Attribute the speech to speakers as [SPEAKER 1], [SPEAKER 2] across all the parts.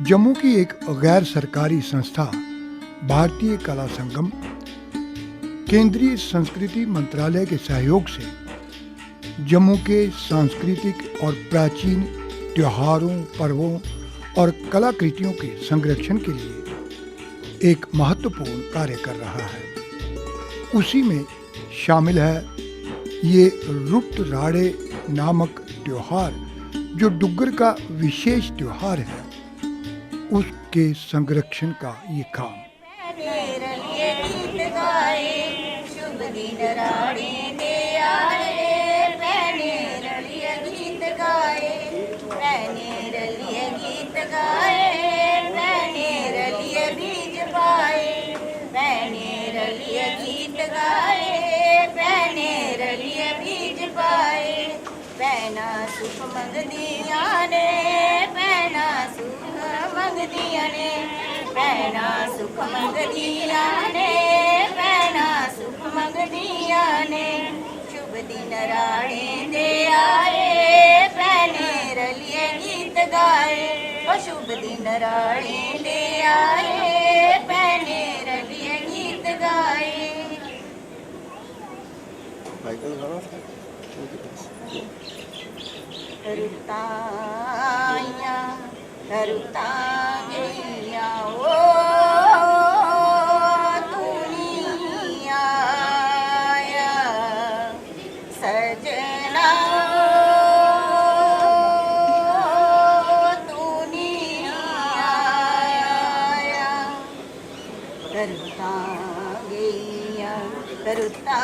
[SPEAKER 1] जम्मू की एक गैर सरकारी संस्था भारतीय कला संगम केंद्रीय संस्कृति मंत्रालय के सहयोग से जम्मू के सांस्कृतिक और प्राचीन त्योहारों, पर्वों और कलाकृतियों के संरक्षण के लिए एक महत्वपूर्ण कार्य कर रहा है। उसी में शामिल है ये रुप्त राड़े नामक त्योहार, जो डुग्गर का विशेष त्योहार है, उसके संरक्षण का ये काम।
[SPEAKER 2] सुख मंगदिया ने पैना सुख मंगदिया ने पैना सुख मंगदिया ने पैना सुख मंगदिया ने शुभ दिन राणे दे आए पैने रलिए गीत गाए और शुभ दिन राणे दे आए पैने रलिए गीत गाए। रुताया रुता गैया ओ दुनिया सजना दुनिया रुता गैया रुता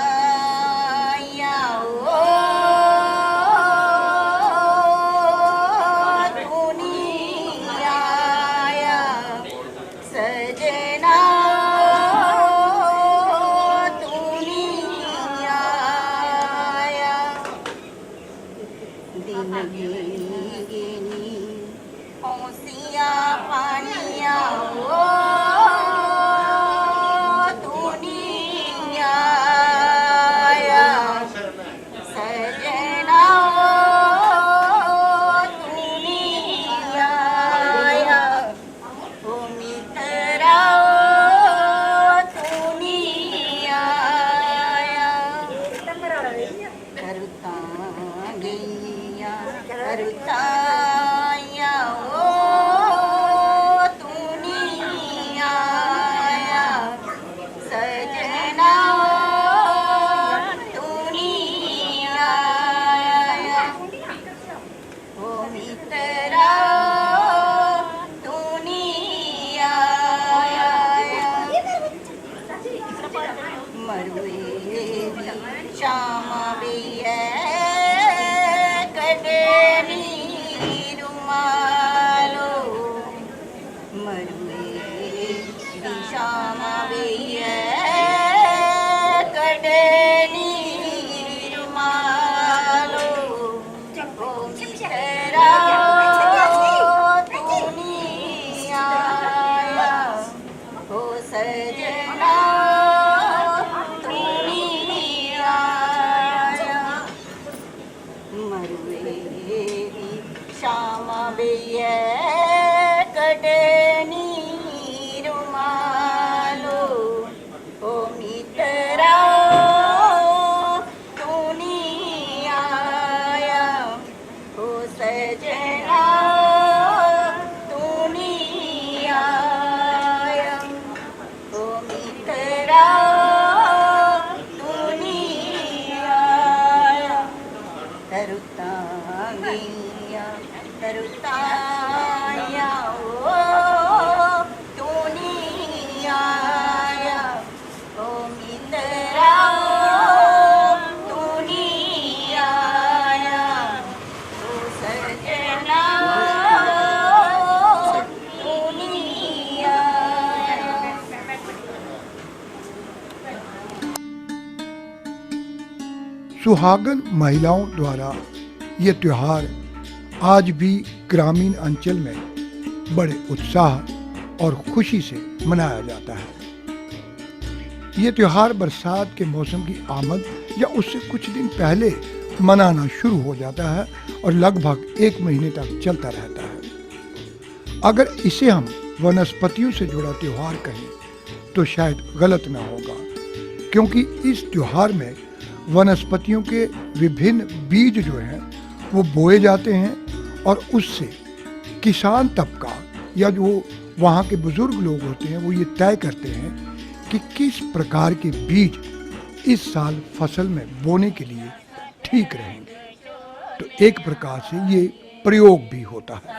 [SPEAKER 1] सुहागन महिलाओं द्वारा ये त्योहार आज भी ग्रामीण अंचल में बड़े उत्साह और खुशी से मनाया जाता है। ये त्योहार बरसात के मौसम की आमद या उससे कुछ दिन पहले मनाना शुरू हो जाता है और लगभग 1 महीने तक चलता रहता है। अगर इसे हम वनस्पतियों से जुड़ा त्यौहार कहें तो शायद गलत ना होगा, क्योंकि इस त्यौहार में वनस्पतियों के विभिन्न बीज जो हैं वो बोए जाते हैं और उससे किसान तबका या जो वहाँ के बुजुर्ग लोग होते हैं वो ये तय करते हैं कि किस प्रकार के बीज इस साल फसल में बोने के लिए ठीक रहेंगे। तो एक प्रकार से ये प्रयोग भी होता है।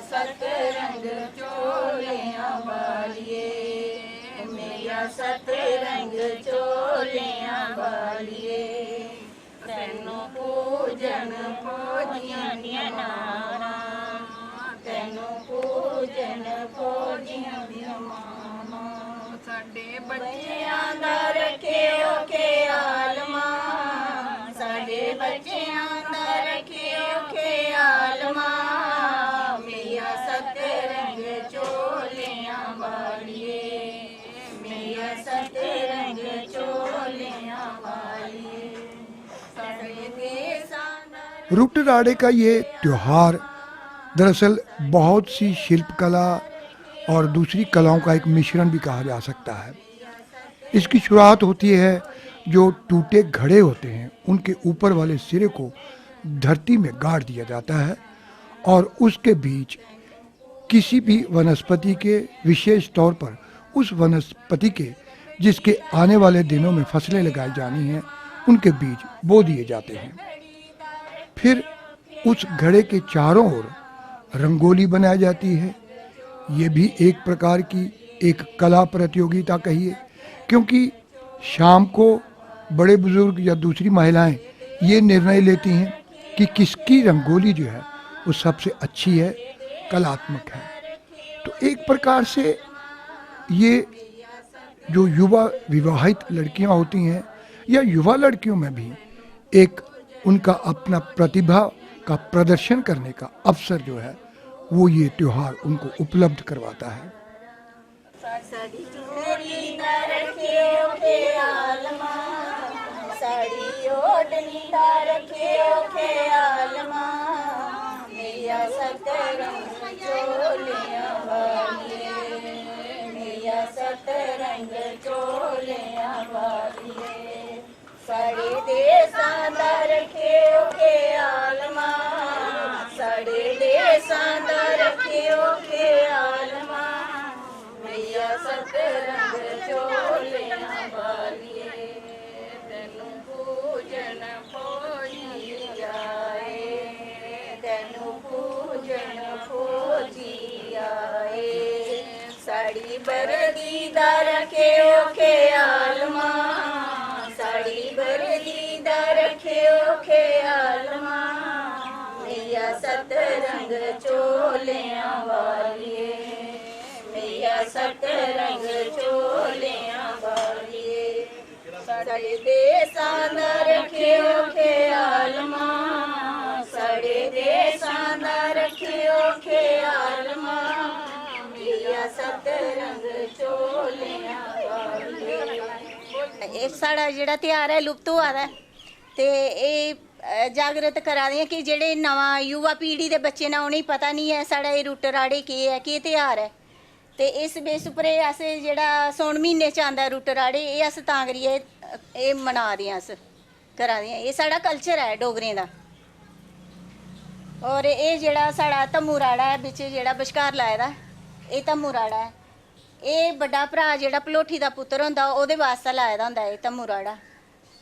[SPEAKER 2] सतरंग चोलियां बालिए, मैया सतरंग चोलियां बालिए, तैनू पूजन फौजियां दियां नारा, तैनू पूजन फौजियां दियां मामा, साडे बच्चियां दा रखियो ख्याल मां, साडे बच्चियां दा रखियो ख्याल मां, मैया सतरंग चोलियां बालिए, मैया सतरंग चोलियां बालिए, साडे देसां दा।
[SPEAKER 1] रुटराड़े का ये त्यौहार दरअसल बहुत सी शिल्पकला और दूसरी कलाओं का एक मिश्रण भी कहा जा सकता है। इसकी शुरुआत होती है जो टूटे घड़े होते हैं उनके ऊपर वाले सिरे को धरती में गाड़ दिया जाता है और उसके बीच किसी भी वनस्पति के, विशेष तौर पर उस वनस्पति के जिसके आने वाले दिनों में फसलें लगाई जानी हैं, उनके बीज बो दिए जाते हैं। फिर उस घड़े के चारों ओर रंगोली बनाई जाती है। ये भी एक प्रकार की एक कला प्रतियोगिता कहिए, क्योंकि शाम को बड़े बुजुर्ग या दूसरी महिलाएं ये निर्णय लेती हैं कि किसकी रंगोली जो है वो सबसे अच्छी है, कलात्मक है। तो एक प्रकार से ये जो युवा विवाहित लड़कियां होती हैं या युवा लड़कियों में भी एक उनका अपना प्रतिभा का प्रदर्शन करने का अवसर जो है वो ये त्यौहार उनको उपलब्ध करवाता है।
[SPEAKER 2] साड़ी चोली दा रखियो ख्याल मां, साड़ी ओढ़नी दा रखियो ख्याल मां, मैया सतरंग चोलियां बालिए, मैया सतरंग चोलियां बालिए, साड़े देसां दा रखियो ख्याल मां, साड़े देसां दा रखियो ख्याल मां, मैया सतरंग चोलियां बालिए, तैनू पूजन फौजी आए, तैनू पूजन फौजी आए, साड़ी बरदी दा रखियो ख्याल मां, साड़ी बरदी दा रखियो ख्याल मां, मैया सतरंग चोलियां बालिए, मैया सतरंग चोलियां बालिए, साड़े देसां दा रखियो ख्याल मां, साड़े देसां दा रखियो ख्याल मां, मैया सतरंग चोलियां बालिए। ਇਹ ਸਾਡਾ ਜਿਹੜਾ ਤਿਉਹਾਰ ਹੈ ਲੁਪਤ ਹੋਆ ਦਾ ਤੇ ਇਹ ਜਾਗਰਤ ਕਰਾ ਰਹੇ ਕਿ ਜਿਹੜੇ ਨਵਾਂ ਯੁਵਾ ਪੀੜ੍ਹੀ ਦੇ ਬੱਚੇ ਨੇ ਉਹਨੂੰ ਪਤਾ ਨਹੀਂ ਹੈ ਸਾਡਾ ਇਹ ਰੁਟਰਾੜੇ ਕੀ ਹੈ, ਕੀ ਤਿਉਹਾਰ ਹੈ। ਤੇ ਇਸ ਬੇਸ ਉੱਪਰ ਅਸ ਜਿਹੜਾ ਸੌਣ ਮਹੀਨੇ 'ਚ ਆਉਂਦਾ ਰੁਟਰਾੜੇ, ਇਹ ਅਸ ਤਾਂ ਕਰੀਏ ਇਹ ਮਨਾ ਰਹੇ ਹਾਂ, ਅਸ ਕਰਾ ਰਹੇ ਹਾਂ। ਇਹ ਸਾਡਾ ਕਲਚਰ ਹੈ ਡੋਗਰੇ ਦਾ। ਔਰ ਇਹ ਜਿਹੜਾ ਸਾਡਾ ਧੰਮੂ ਰਾੜਾ ਹੈ ਵਿੱਚ ਜਿਹੜਾ ਵਿਚਕਾਰ ਲਾਏ ਦਾ, ਇਹ ਧੰਮੂ ਰਾੜਾ ਹੈ। ਇਹ ਵੱਡਾ ਭਰਾ ਜਿਹੜਾ ਭਲੋਠੀ ਦਾ ਪੁੱਤਰ ਹੁੰਦਾ ਉਹਦੇ ਵਾਸਤੇ ਲਾਇਆ ਦਾ ਹੁੰਦਾ ਇਹ ਧੰਮੂ ਰਾੜਾ।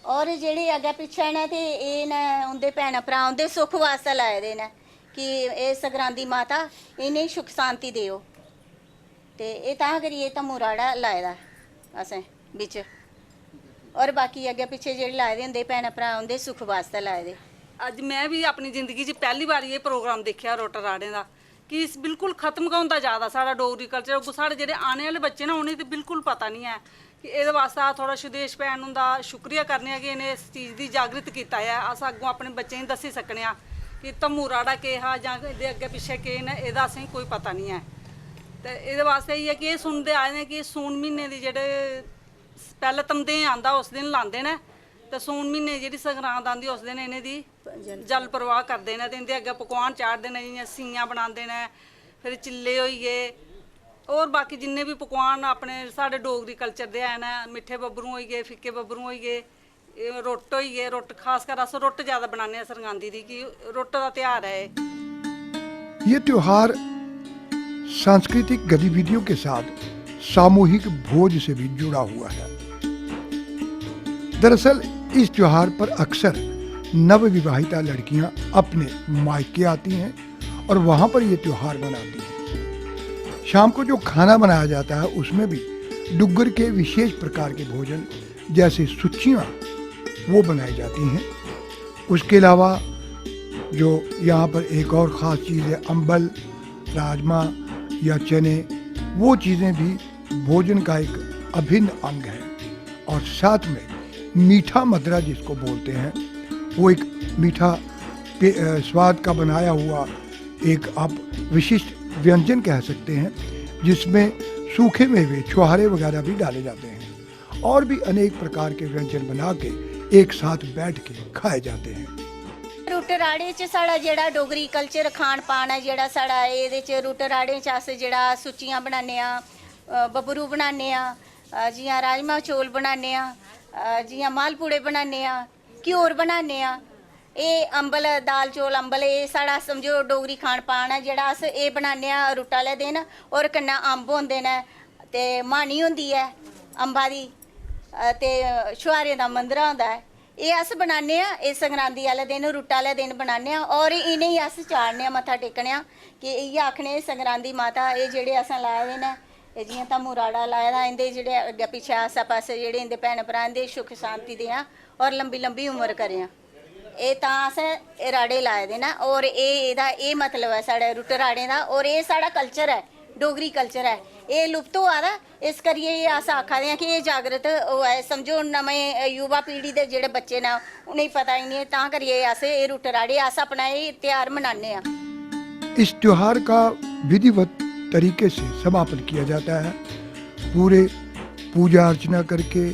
[SPEAKER 2] ਔਰ ਜਿਹੜੇ ਅੱਗੇ ਪਿੱਛੇ ਨੇ ਤੇ ਇਹ ਨੇ ਉਹਦੇ ਭੈਣ ਭਰਾ ਉਹਦੇ ਸੁੱਖ ਵਾਸਤੇ ਲਾਏ ਦੇ ਨੇ ਕਿ ਇਹ ਸੰਗਰਾਂਦੀ ਮਾਤਾ ਇਹਨੇ ਸੁੱਖ ਸ਼ਾਂਤੀ ਦਿਓ। ਤੇ ਇਹ ਤਾਂ ਕਰੀਏ ਧੰਮੂ ਰਾੜਾ ਲਾਏ ਦਾ ਅਸਾਂ ਵਿੱਚ। ਔਰ ਬਾਕੀ ਅੱਗੇ ਪਿੱਛੇ ਜਿਹੜੇ ਲਾਏ ਦੇ ਹੁੰਦੇ ਭੈਣ ਭਰਾ ਉਹਦੇ ਸੁੱਖ ਵਾਸਤੇ ਲਾਏ ਦੇ।
[SPEAKER 3] ਅੱਜ ਮੈਂ ਵੀ ਆਪਣੀ ਜ਼ਿੰਦਗੀ 'ਚ ਪਹਿਲੀ ਵਾਰੀ ਇਹ ਪ੍ਰੋਗਰਾਮ ਦੇਖਿਆ ਰੁਟਰਾੜੇ ਦਾ ਕਿ ਇਸ ਬਿਲਕੁਲ ਖਤਮ ਹੁੰਦਾ ਜ਼ਿਆਦਾ ਸਾਡਾ ਡੋਗਰੀ ਕਲਚਰ। ਅੱਗੋਂ ਸਾਡੇ ਜਿਹੜੇ ਆਉਣੇ ਵਾਲੇ ਬੱਚੇ ਨੇ ਉਹਨੇ ਤੇ ਬਿਲਕੁਲ ਪਤਾ ਨਹੀਂ ਹੈ ਕਿ ਇਹਦੇ ਵਾਸਤੇ ਥੋੜਾ ਸੁਦੇਸ਼ ਭੈਣ ਨੂੰ ਦਾ ਸ਼ੁਕਰੀਆ ਕਰਨੇ ਆ ਕਿ ਇਹਨੇ ਇਸ ਚੀਜ਼ ਦੀ ਜਾਗਰਿਤ ਕੀਤਾ ਹੈ। ਅਸ ਅੱਗੋਂ ਆਪਣੇ ਬੱਚੇ ਨੂੰ ਦੱਸੀ ਸਕਣੇ ਆ ਕਿ ਧੰਮੂ ਰਾੜਾ ਕਿਹਾ ਜਾਂ ਇਹਦੇ ਅੱਗੇ ਪਿੱਛੇ ਕੀ ਨੇ, ਇਹਦਾ ਅਸੀਂ ਕੋਈ ਪਤਾ ਨਹੀਂ ਹੈ। ਤੇ ਇਹਦੇ ਵਾਸਤੇ ਇਹ ਹੈ ਕਿ ਇਹ ਸੁਣਦੇ ਆਏ ਨੇ ਕਿ ਸੂਨ ਮਹੀਨੇ ਦੀ ਜਿਹੜੇ ਪਹਿਲੇ ਤਮਦੇ ਆਂਦਾ ਉਸ ਦਿਨ ਲਾਉਂਦੇ ਨੇ ਤੇ ਸੂਨ ਮਹੀਨੇ ਜਿਹੜੀ ਸੰਗਰਾਂਦ ਆਂਦੀ ਉਸ ਦਿਨ ਇਹਨੇ ਦੀ ਜਲ ਪ੍ਰਵਾਹ ਕਰਦੇ ਨੇ ਤੇ ਇਹਦੇ ਅੱਗੇ ਪਕਵਾਨ ਚਾੜਦੇ ਨੇ ਜਿਵੇਂ ਸੀਆਂ ਬਣਾਉਂਦੇ ਨੇ ਫਿਰ ਚਿੱਲੇ ਹੋਈਏ और बाकी जिन्ने भी पकवान अपने साढ़े डोगरी कल्चर दे हैं ना मिठे बब्बरू होई गए फिक्के बब्बरू होई गए रुट्ट होई गए रुट्ट खासकर अस रुट्ट ज़्यादा बनाने सरगांदी दी कि रुट्ट का त्यौहार है
[SPEAKER 1] ये त्योहार सांस्कृतिक गतिविधियों के साथ सामूहिक भोज से भी जुड़ा हुआ है। दरअसल इस त्योहार पर अक्सर नवविवाहिता लड़कियां अपने मायके आती हैं और वहां पर ये त्योहार मनाती हैं। शाम को जो खाना बनाया जाता है उसमें भी डुग्गर के विशेष प्रकार के भोजन जैसे सुच्चियाँ वो बनाई जाती हैं। उसके अलावा जो यहाँ पर एक और ख़ास चीज़ है अम्बल, राजमा या चने, वो चीज़ें भी भोजन का एक अभिन्न अंग है। और साथ में मीठा मदरा जिसको बोलते हैं वो एक मीठा स्वाद का बनाया हुआ एक आप विशिष्ट व्यंजन कह सकते हैं जिसमें सूखे मेवे छुहारे वगैरह भी डाले जाते हैं और भी अनेक प्रकार के व्यंजन बना के एक साथ बैठ के खाए जाते हैं।
[SPEAKER 2] रुट्ट राड़े च साढ़ा जेह्ड़ा डोगरी कल्चर खान पान है जेह्ड़ा साढ़ा एह्दे च रुट्ट राड़े च अस जेह्ड़ा सुच्चियां बनाने आं, बबरू बनाने आं, जियां राजमा चौल बनाने आं, जियां मालपूड़े बनाने आं, घ्यूर बनाने आं। एह् अम्बल दाल चौल अम्बल एह् साढ़ा समझो डोगरी खान पान है जेह्ड़ा अस एह् बनाने आं रुट्ट आह्ले दिन। और कन्नै अम्ब होंदे न ते म्हानी होंदी ऐ अम्बा दी ते छुहारें दा मंदरा होंदा ऐ। एह् अस बनाने आं एह् संगरांदी आह्ले दिन रुट्ट आह्ले दिन बनाने आं और इ'नेंगी अस चाढ़ने आं मत्था टेकने आं कि इ'यै आखने संगरांदी माता एह् जेह्ड़े असें लाए दे न एह् जियां तम्मू राड़ा लाए दा इं'दे जेह्ड़े अग्गें पिच्छें आस्सै पास्सै जेह्ड़े इं'दे भैन भ्राऽ इं'दे सुख शांति देआं और लंबी लंबी उमर करेआं। एह् तां असें राड़े लाए दे न और एह्दा एह् मतलब है साढ़े रुट्ट राड़ें दा और एह् साढ़ा कल्चर है डोगरी कल्चर है। एह् लुप्त होआ दा इस करियै एह् अस आखा दे आं कि एह् जागृत होऐ समझो नमें युवा पीढ़ी दे जेह्ड़े बच्चे न उ'नेंगी पता ही नहीं तां करियै अस एह् रुट्ट राड़े अस अपना एह् त्यौहार मनाने आं।
[SPEAKER 1] इस त्योहार का विधिवत तरीके से समापन किया जाता है पूरे पूजा अर्चना करके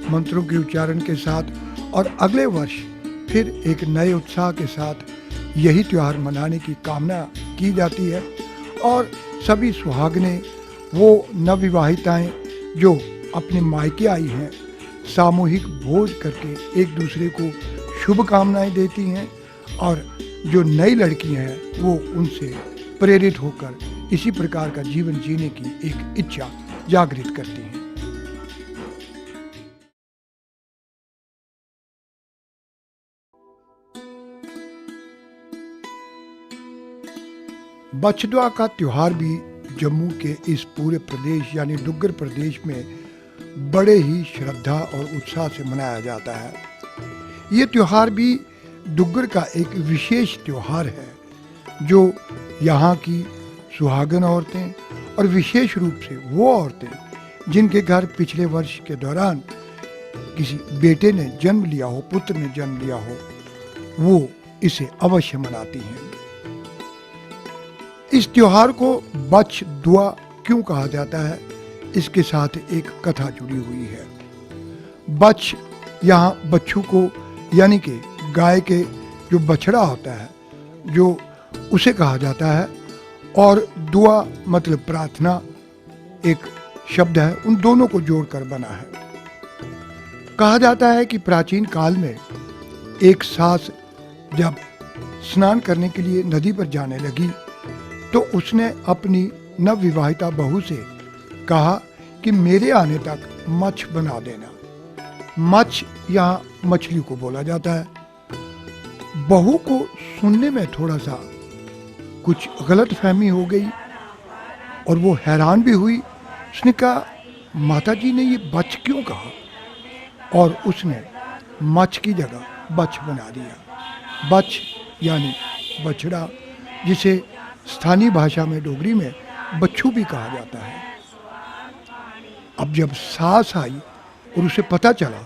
[SPEAKER 1] मंत्रों के उच्चारण के साथ और अगले वर्ष फिर एक नए उत्साह के साथ यही त्यौहार मनाने की कामना की जाती है। और सभी सुहागनें वो नवविवाहिताएं जो अपने मायके आई हैं सामूहिक भोज करके एक दूसरे को शुभकामनाएं देती हैं और जो नई लड़कियां हैं वो उनसे प्रेरित होकर इसी प्रकार का जीवन जीने की एक इच्छा जागृत करती हैं। बछदुआ का त्यौहार भी जम्मू के इस पूरे प्रदेश यानी डुग्गर प्रदेश में बड़े ही श्रद्धा और उत्साह से मनाया जाता है। ये त्यौहार भी डुग्गर का एक विशेष त्यौहार है जो यहाँ की सुहागन औरतें और विशेष रूप से वो औरतें जिनके घर पिछले वर्ष के दौरान किसी बेटे ने जन्म लिया हो, पुत्र ने जन्म लिया हो, वो इसे अवश्य मनाती हैं। इस त्योहार को बछ दुआ क्यों कहा जाता है, इसके साथ एक कथा जुड़ी हुई है। बछ यहाँ बच्चू को यानी कि गाय के जो बछड़ा होता है जो उसे कहा जाता है और दुआ मतलब प्रार्थना एक शब्द है, उन दोनों को जोड़कर बना है। कहा जाता है कि प्राचीन काल में एक सास जब स्नान करने के लिए नदी पर जाने लगी तो उसने अपनी नवविवाहिता बहू से कहा कि मेरे आने तक मछ बना देना। मछ यहाँ मछली को बोला जाता है। बहू को सुनने में थोड़ा सा कुछ गलत फहमी हो गई और वो हैरान भी हुई। उसने कहा माता जी ने ये बच क्यों कहा, और उसने मछ की जगह बछ बना दिया। बछ यानी बछड़ा, जिसे स्थानीय भाषा में डोगरी में बच्छू भी कहा जाता है। अब जब सास आई और उसे पता चला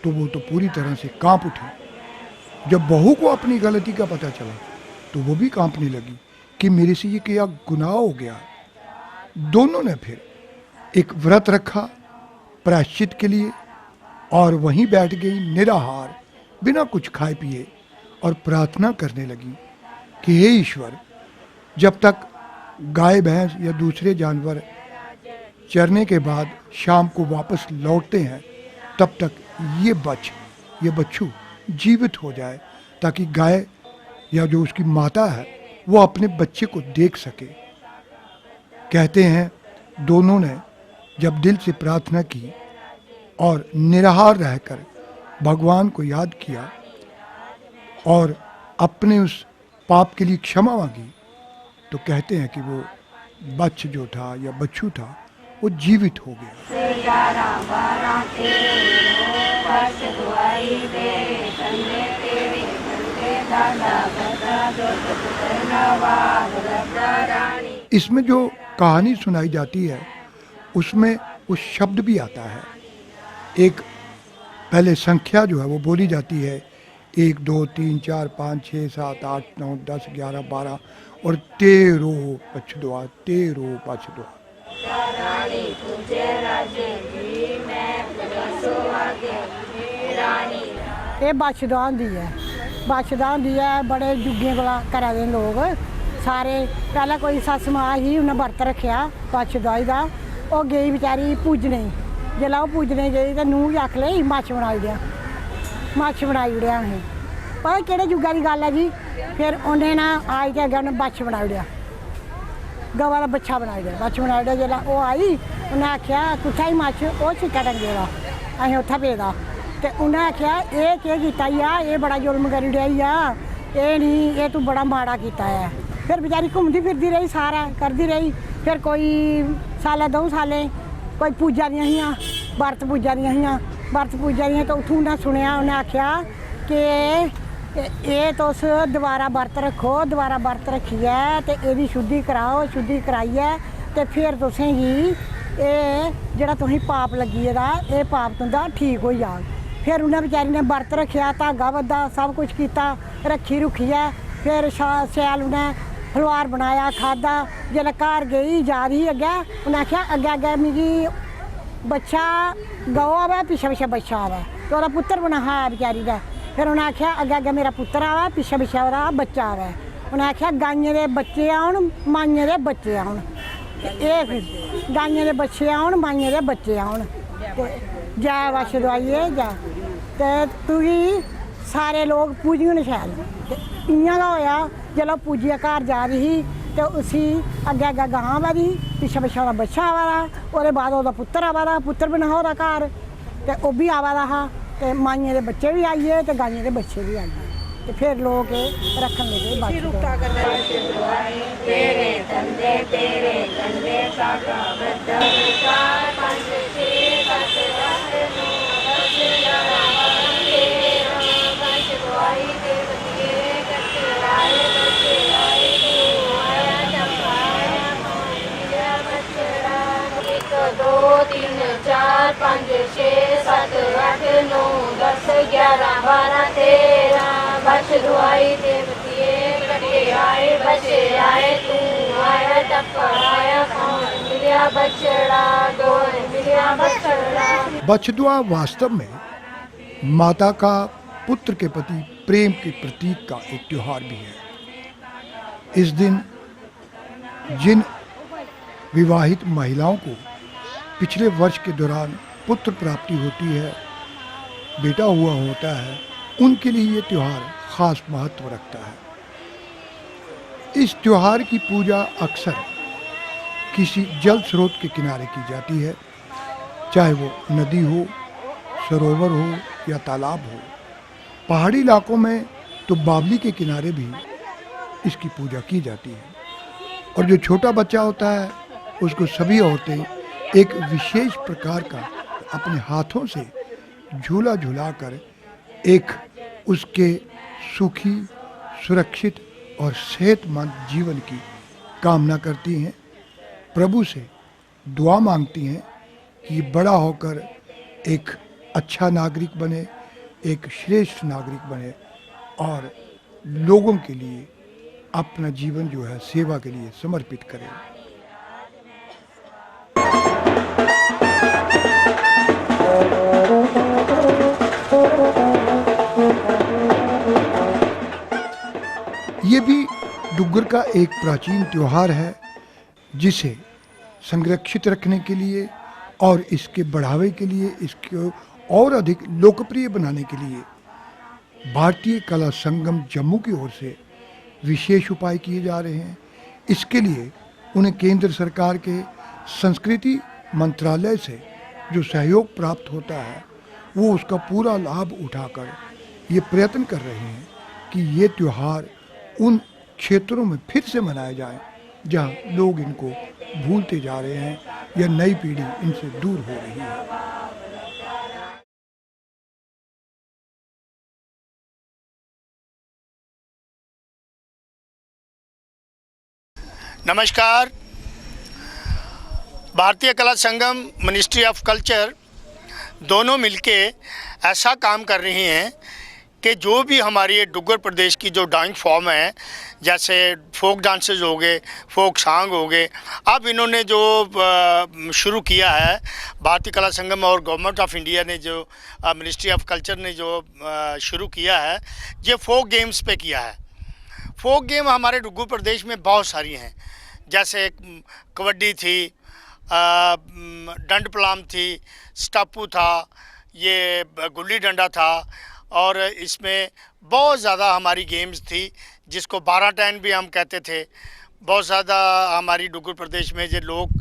[SPEAKER 1] तो वो तो पूरी तरह से कांप उठी। जब बहू को अपनी गलती का पता चला तो वो भी कांपने लगी कि मेरे से ये क्या गुनाह हो गया। दोनों ने फिर एक व्रत रखा प्रायश्चित के लिए और वहीं बैठ गई निराहार, बिना कुछ खाए पिए, और प्रार्थना करने लगी कि हे ईश्वर, जब तक गाय भैंस या दूसरे जानवर चरने के बाद शाम को वापस लौटते हैं, तब तक ये बच्चू जीवित हो जाए, ताकि गाय या जो उसकी माता है वो अपने बच्चे को देख सके। कहते हैं दोनों ने जब दिल से प्रार्थना की और निराहार रहकर भगवान को याद किया और अपने उस पाप के लिए क्षमा मांगी, तो कहते हैं कि वो बच्च जो था या बच्चू था वो जीवित हो गया। इसमें जो कहानी सुनाई जाती है उसमें उस शब्द भी आता है। एक पहले संख्या जो है वो बोली जाती है, 1 2 3 4 5 6 7 8 9 10 11 12 और 13 पछदुआ, 13 पछदुआ।
[SPEAKER 4] ਇਹ ਬਚਦਾ ਹੁੰਦੀ ਹੈ, ਬਚਦਾ ਹੁੰਦੀ ਹੈ। बड़े जुगे कोला करा दे लोग सारे। पहले कोई सस मां ही उन्हें व्रत रखिया बचदवाई का, वो गई बेचारी पूजने। जिसलै वो पूजने गई तो नूंह भी आख लई मच्छ बनाई ओड़ेआ, मच्छ बनाई ओड़ेआ उन्हें। पता केह्ड़े जुगा की गल है जी। फिर उन्हें ना आई के अग्गें उन्हें बच्छ बनाई ओड़ेआ, गवा का बच्छा बनाई ओड़ेआ, बच्छ बनाई ओड़ेआ। जिसलै वो आई उन्हें आख्या कुत्थै ही मच्छ, वो छिक्का टंगे दा, असें उत्थै पेदा। ते उन्हें आख्या एह् केह् कीता ई आ, एह् बड़ा जुल्म करी ओड़ेआ ई आ, एह् नहीं, एह् तू बड़ा माड़ा कीता है। फिर बेचारी घूमती फिरदी रही, सारा करदी रही। फिर कोई सालें 2 सालें कोई पूजा दियां हियां, बरत पूजा दियां हियां, बरत पूजा दियां। तो उत्थूं उन्हें सुनेआ, उन्हें आख्या कि एह् तुस दोबारा बरत रक्खो, दोबारा बरत रक्खियै ते एह्दी शुद्धि कराओ, शुद्धि कराइयै ते फिर तुसेंगी एह् जेह्ड़ा तुसेंगी पाप लग्गी गेदा, एह् पाप तुंदा ठीक होई जाग। फिर उन्हें बेचारी ने बरत रक्खेआ, धागा बद्धा, सब कुछ किया, रक्खी रुखियै। फिर शैल उन्हें फलोहार बनाया, खादा। जिसलै घर गई जा रही अग्गें, उन्हें आख्या अग्गें अग्गें मिगी बच्चा गौ आवे, पिच्छे पिच्छे बच्चा आवे। तो ओह्दा पुत्तर बना हा बेचारी का। फिर उन्हें आख्या अग्गें अग्गें मेरा पुत्तर आवे, पिच्छे पिच्छे ओह्दा बच्चा आवे। उन्हें आख्या गाइयें दे बच्चे आउन, माइयें दे बच्चे आउन। एह् फिर गाइयें दे बच्चे आउन, माइयें दे बच्चे आउन। ते जै बच्छदुआइये जै। ते तुगी सारे लोग पूजन शैल। ते इ'यां गै होया, जिसलै पूजियै घर जा दी ही ते उसी अग्गें अग्गें गां आवा दी ही, पिच्छे पिच्छे ओह्दा बच्चा आवा दा। ओह्दे बाद ओह्दा पुत्तर आवा दा, पुत्तर बी नेहा ओह्दा घर, ते ओह् बी आवा दा हा। ते माइयें दे बच्चे भी आई गे ते गाइयें दे बच्चे भी आई गे। ते फिर लोग रखन लगे बच्छदुआई। तेरे धंधे तेरे धंधे काका बद्दा 4 5 6 7 8 9 10 11 12 बच्छदुआई दे बतिए कच्चे आए बच्चे आए तू आया चंपाया मोया बछड़ा। 1 2 3 4 5 6 7 8 9 10 11 12 13 बच्छदुआई दे बतिए कच्चे आए बच्चे आए तू आया टप्पा आया कौन मिलिया बछड़ा, कौन मिलिया बछड़ा।
[SPEAKER 1] बछदुआ वास्तव में माता का पुत्र के प्रति प्रेम के प्रतीक का एक त्योहार भी है। इस दिन जिन विवाहित महिलाओं को पिछले वर्ष के दौरान पुत्र प्राप्ति होती है, बेटा हुआ होता है, उनके लिए ये त्यौहार खास महत्व रखता है। इस त्यौहार की पूजा अक्सर किसी जल स्रोत के किनारे की जाती है, चाहे वो नदी हो, सरोवर हो या तालाब हो। पहाड़ी इलाकों में तो बावली के किनारे भी इसकी पूजा की जाती है। और जो छोटा बच्चा होता है उसको सभी औरतें एक विशेष प्रकार का अपने हाथों से झूला झूलाकर एक उसके सुखी, सुरक्षित और सेहतमंद जीवन की कामना करती हैं, प्रभु से दुआ मांगती हैं कि बड़ा होकर एक अच्छा नागरिक बने, एक श्रेष्ठ नागरिक बने और लोगों के लिए अपना जीवन जो है सेवा के लिए समर्पित करे। डुग्गर का एक प्राचीन त्यौहार है जिसे संरक्षित रखने के लिए और इसके बढ़ावे के लिए, इसको और अधिक लोकप्रिय बनाने के लिए भारतीय कला संगम जम्मू की ओर से विशेष उपाय किए जा रहे हैं। इसके लिए उन्हें केंद्र सरकार के संस्कृति मंत्रालय से जो सहयोग प्राप्त होता है वो उसका पूरा लाभ उठाकर ये प्रयत्न कर रहे हैं कि ये त्यौहार उन क्षेत्रों में फिर से मनाया जाए जहाँ लोग इनको भूलते जा रहे हैं या नई पीढ़ी इनसे दूर हो रही है।
[SPEAKER 5] नमस्कार। भारतीय कला संगम, मिनिस्ट्री ऑफ कल्चर दोनों मिलके ऐसा काम कर रही हैं कि जो भी हमारी डुग्गर प्रदेश की जो डांस फॉर्म है, जैसे फोक डांसेस हो गए, फोक सॉन्ग हो गए, अब इन्होंने जो शुरू किया है भारतीय कला संगम और गवर्नमेंट ऑफ इंडिया ने जो मिनिस्ट्री ऑफ कल्चर ने जो शुरू किया है, ये फोक गेम्स पे किया है। फोक गेम हमारे डुग्गर प्रदेश में बहुत सारी हैं, जैसे कबड्डी थी, डंड पलाम थी, स्टापू था, ये गुल्ली डंडा था, और इसमें बहुत ज़्यादा हमारी गेम्स थी जिसको 12-10 भी हम कहते थे। बहुत ज़्यादा हमारी डुग्गर प्रदेश में जो लोग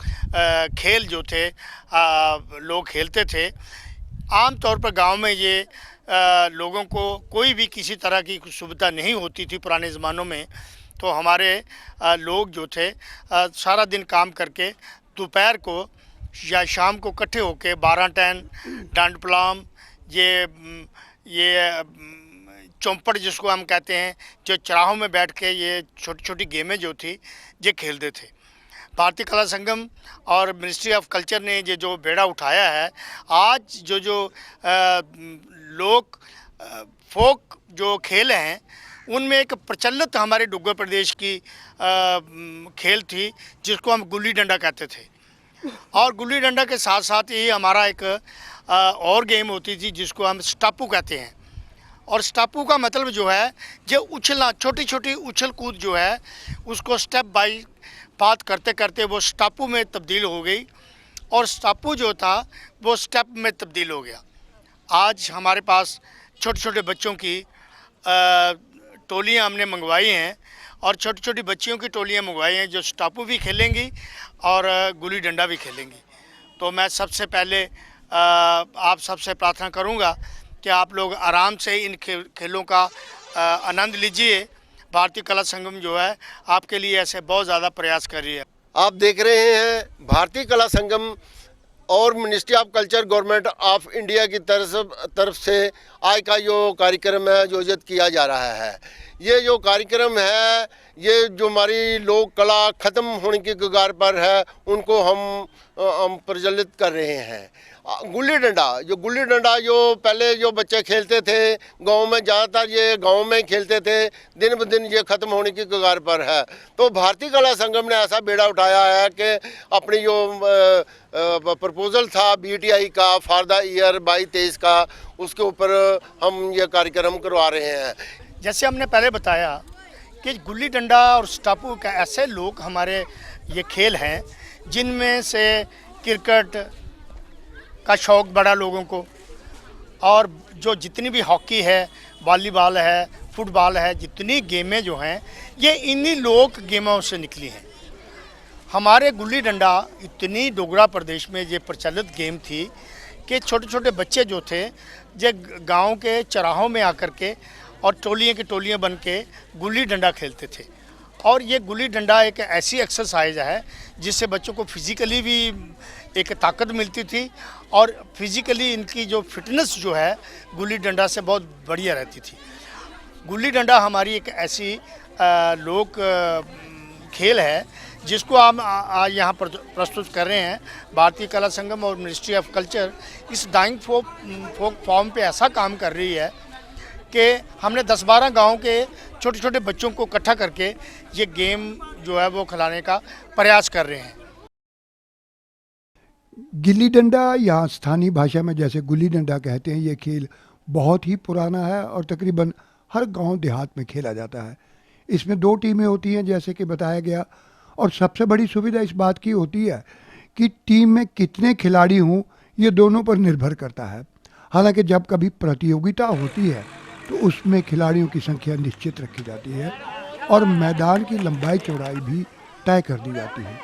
[SPEAKER 5] खेल जो थे लोग खेलते थे। आम तौर पर गांव में ये लोगों को कोई भी किसी तरह की सुविधा नहीं होती थी पुराने ज़मानों में, तो हमारे लोग जो थे सारा दिन काम करके दोपहर को या शाम को इकट्ठे होके 12-10, डंड पलाम, ये चौपड़ जिसको हम कहते हैं, जो चराहों में बैठ के ये छोटी छोटी गेमें जो थी ये खेलते थे। भारतीय कला संगम और मिनिस्ट्री ऑफ कल्चर ने ये जो बेड़ा उठाया है, आज जो लोग फोक जो खेल हैं उनमें एक प्रचलित हमारे डुग्गर प्रदेश की खेल थी जिसको हम गुल्ली डंडा कहते थे। और गुल्ली डंडा के साथ साथ ही हमारा एक और गेम होती थी जिसको हम स्टापू कहते हैं। और स्टापू का मतलब जो है ये उछलना, छोटी छोटी उछल कूद जो है उसको स्टेप बाय पाथ करते करते वो स्टापू में तब्दील हो गई, और स्टापू जो था वो स्टेप में तब्दील हो गया। आज हमारे पास छोटे छोटे बच्चों की टोलियाँ हमने मंगवाई हैं, और छोटी छोटी बच्चियों की टोलियाँ मंगवाई हैं जो स्टापू भी खेलेंगी और गुल्ली डंडा भी खेलेंगी। तो मैं सबसे पहले आप सबसे प्रार्थना करूंगा कि आप लोग आराम से इन खेलों का आनंद लीजिए। भारतीय कला संगम जो है आपके लिए ऐसे बहुत ज़्यादा प्रयास कर रही है।
[SPEAKER 6] आप देख रहे हैं भारतीय कला संगम और ministry of culture government of India की तरफ से आज का जो कार्यक्रम है आयोजित किया जा रहा है। ये जो कार्यक्रम है, ये जो हमारी लोक कला ख़त्म होने की कगार पर है, उनको हम प्रज्वलित कर रहे हैं। गुल्ली डंडा जो पहले जो बच्चे खेलते थे गांव में, ज़्यादातर ये गांव में खेलते थे, दिन ब दिन ये ख़त्म होने की कगार पर है। तो भारतीय कला संगम ने ऐसा बेड़ा उठाया है कि अपनी जो प्रपोजल था BTI का फॉर द ईयर 22-23 का, उसके ऊपर हम ये कार्यक्रम करवा रहे हैं।
[SPEAKER 5] जैसे हमने पहले बताया कि गुल्ली डंडा और स्टापू का ऐसे लोग हमारे ये खेल हैं जिनमें से क्रिकेट का शौक़ बड़ा लोगों को, और जो जितनी भी हॉकी है, वॉलीबॉल है, फुटबॉल है, जितनी गेमें जो हैं ये इन्हीं लोक गेमों से निकली हैं। हमारे गुल्ली डंडा इतनी डोगरा प्रदेश में ये प्रचलित गेम थी कि छोटे छोटे बच्चे जो थे ये गांव के चराहों में आकर के और टोलियाँ की टोलियाँ बन के गुल्ली डंडा खेलते थे। और ये गुल्ली डंडा एक ऐसी एक्सरसाइज है जिससे बच्चों को फिज़िकली भी एक ताकत मिलती थी, और फिज़िकली इनकी जो फिटनेस जो है गुल्ली डंडा से बहुत बढ़िया रहती थी। गुल्ली डंडा हमारी एक ऐसी लोक खेल है जिसको हम आज यहाँ पर प्रस्तुत कर रहे हैं। भारतीय कला संगम और मिनिस्ट्री ऑफ कल्चर इस डाइंग फोक फॉर्म पे ऐसा काम कर रही है कि हमने 10-12 गाँव के छोटे छोटे बच्चों को इकट्ठा करके ये गेम जो है वो खिलाने का प्रयास कर रहे हैं।
[SPEAKER 1] गिल्ली डंडा या स्थानीय भाषा में जैसे गुल्ली डंडा कहते हैं, ये खेल बहुत ही पुराना है और तकरीबन हर गांव देहात में खेला जाता है। इसमें 2 टीमें होती हैं जैसे कि बताया गया, और सबसे बड़ी सुविधा इस बात की होती है कि टीम में कितने खिलाड़ी हों ये दोनों पर निर्भर करता है। हालांकि जब कभी प्रतियोगिता होती है तो उसमें खिलाड़ियों की संख्या निश्चित रखी जाती है और मैदान की लंबाई चौड़ाई भी तय कर दी जाती है।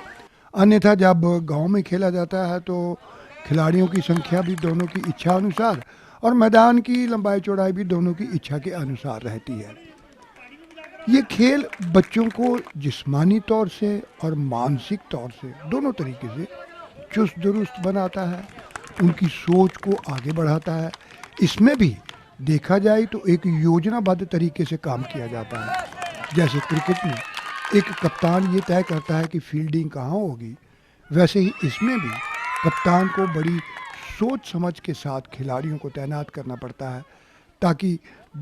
[SPEAKER 1] अन्यथा जब गांव में खेला जाता है तो खिलाड़ियों की संख्या भी दोनों की इच्छा अनुसार और मैदान की लंबाई चौड़ाई भी दोनों की इच्छा के अनुसार रहती है। ये खेल बच्चों को जिस्मानी तौर से और मानसिक तौर से दोनों तरीके से चुस्त दुरुस्त बनाता है, उनकी सोच को आगे बढ़ाता है। इसमें भी देखा जाए तो एक योजनाबद्ध तरीके से काम किया जाता है। जैसे क्रिकेट में एक कप्तान ये तय करता है कि फील्डिंग कहाँ होगी, वैसे ही इसमें भी कप्तान को बड़ी सोच समझ के साथ खिलाड़ियों को तैनात करना पड़ता है ताकि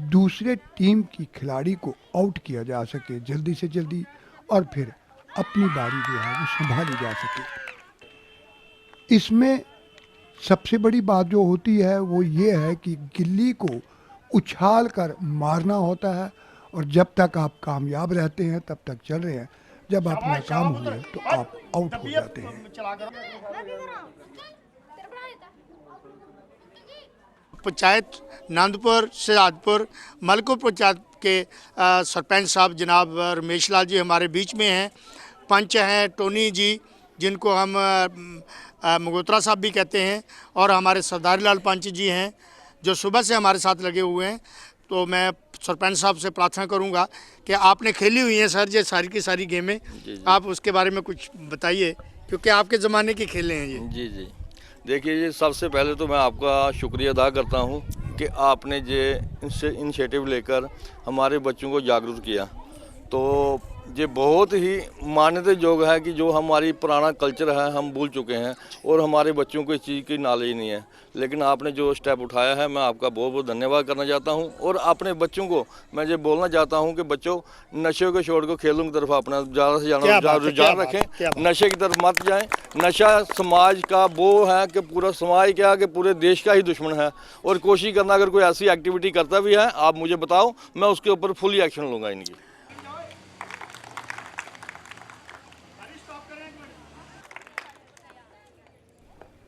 [SPEAKER 1] दूसरे टीम की खिलाड़ी को आउट किया जा सके जल्दी से जल्दी और फिर अपनी बारी जो है वो संभाली जा सके। इसमें सबसे बड़ी बात जो होती है वो ये है कि गिल्ली को उछाल कर मारना होता है और जब तक आप कामयाब रहते हैं तब तक चल रहे हैं, जब आप नाकाम हुए तो आप आउट हो जाते हैं।
[SPEAKER 5] पंचायत नंदपुर शहजादपुर मलकुर पंचायत के सरपंच साहब जनाब रमेश लाल जी हमारे बीच में हैं। पंच हैं टोनी जी जिनको हम मगोत्रा साहब भी कहते हैं, और हमारे सरदारी लाल पंच जी हैं जो सुबह से हमारे साथ लगे हुए हैं। तो मैं सरपंच साहब से प्रार्थना करूंगा कि आपने खेली हुई हैं सर ये सारी की सारी गेमें, आप उसके बारे में कुछ बताइए क्योंकि आपके ज़माने की खेलें हैं ये।
[SPEAKER 7] जी जी, देखिए जी, सबसे पहले तो मैं आपका शुक्रिया अदा करता हूँ कि आपने ये इनिशिएटिव लेकर हमारे बच्चों को जागरूक किया। तो ये बहुत ही मान्यता योग है कि जो हमारी पुराना कल्चर है हम भूल चुके हैं और हमारे बच्चों को इस चीज़ की नॉलेज नहीं है, लेकिन आपने जो स्टेप उठाया है मैं आपका बहुत बहुत धन्यवाद करना चाहता हूं। और अपने बच्चों को मैं ये बोलना चाहता हूं कि बच्चों नशे को छोड़ कर खेलों की तरफ अपना ज़्यादा से ज़्यादा रुझान रखें, नशे की तरफ मत जाएं। नशा समाज का वो है कि पूरा समाज क्या कि पूरे देश का ही दुश्मन है, और कोशिश करना अगर कोई ऐसी एक्टिविटी करता भी है आप मुझे बताओ, मैं उसके ऊपर फुली एक्शन लूँगा इनकी।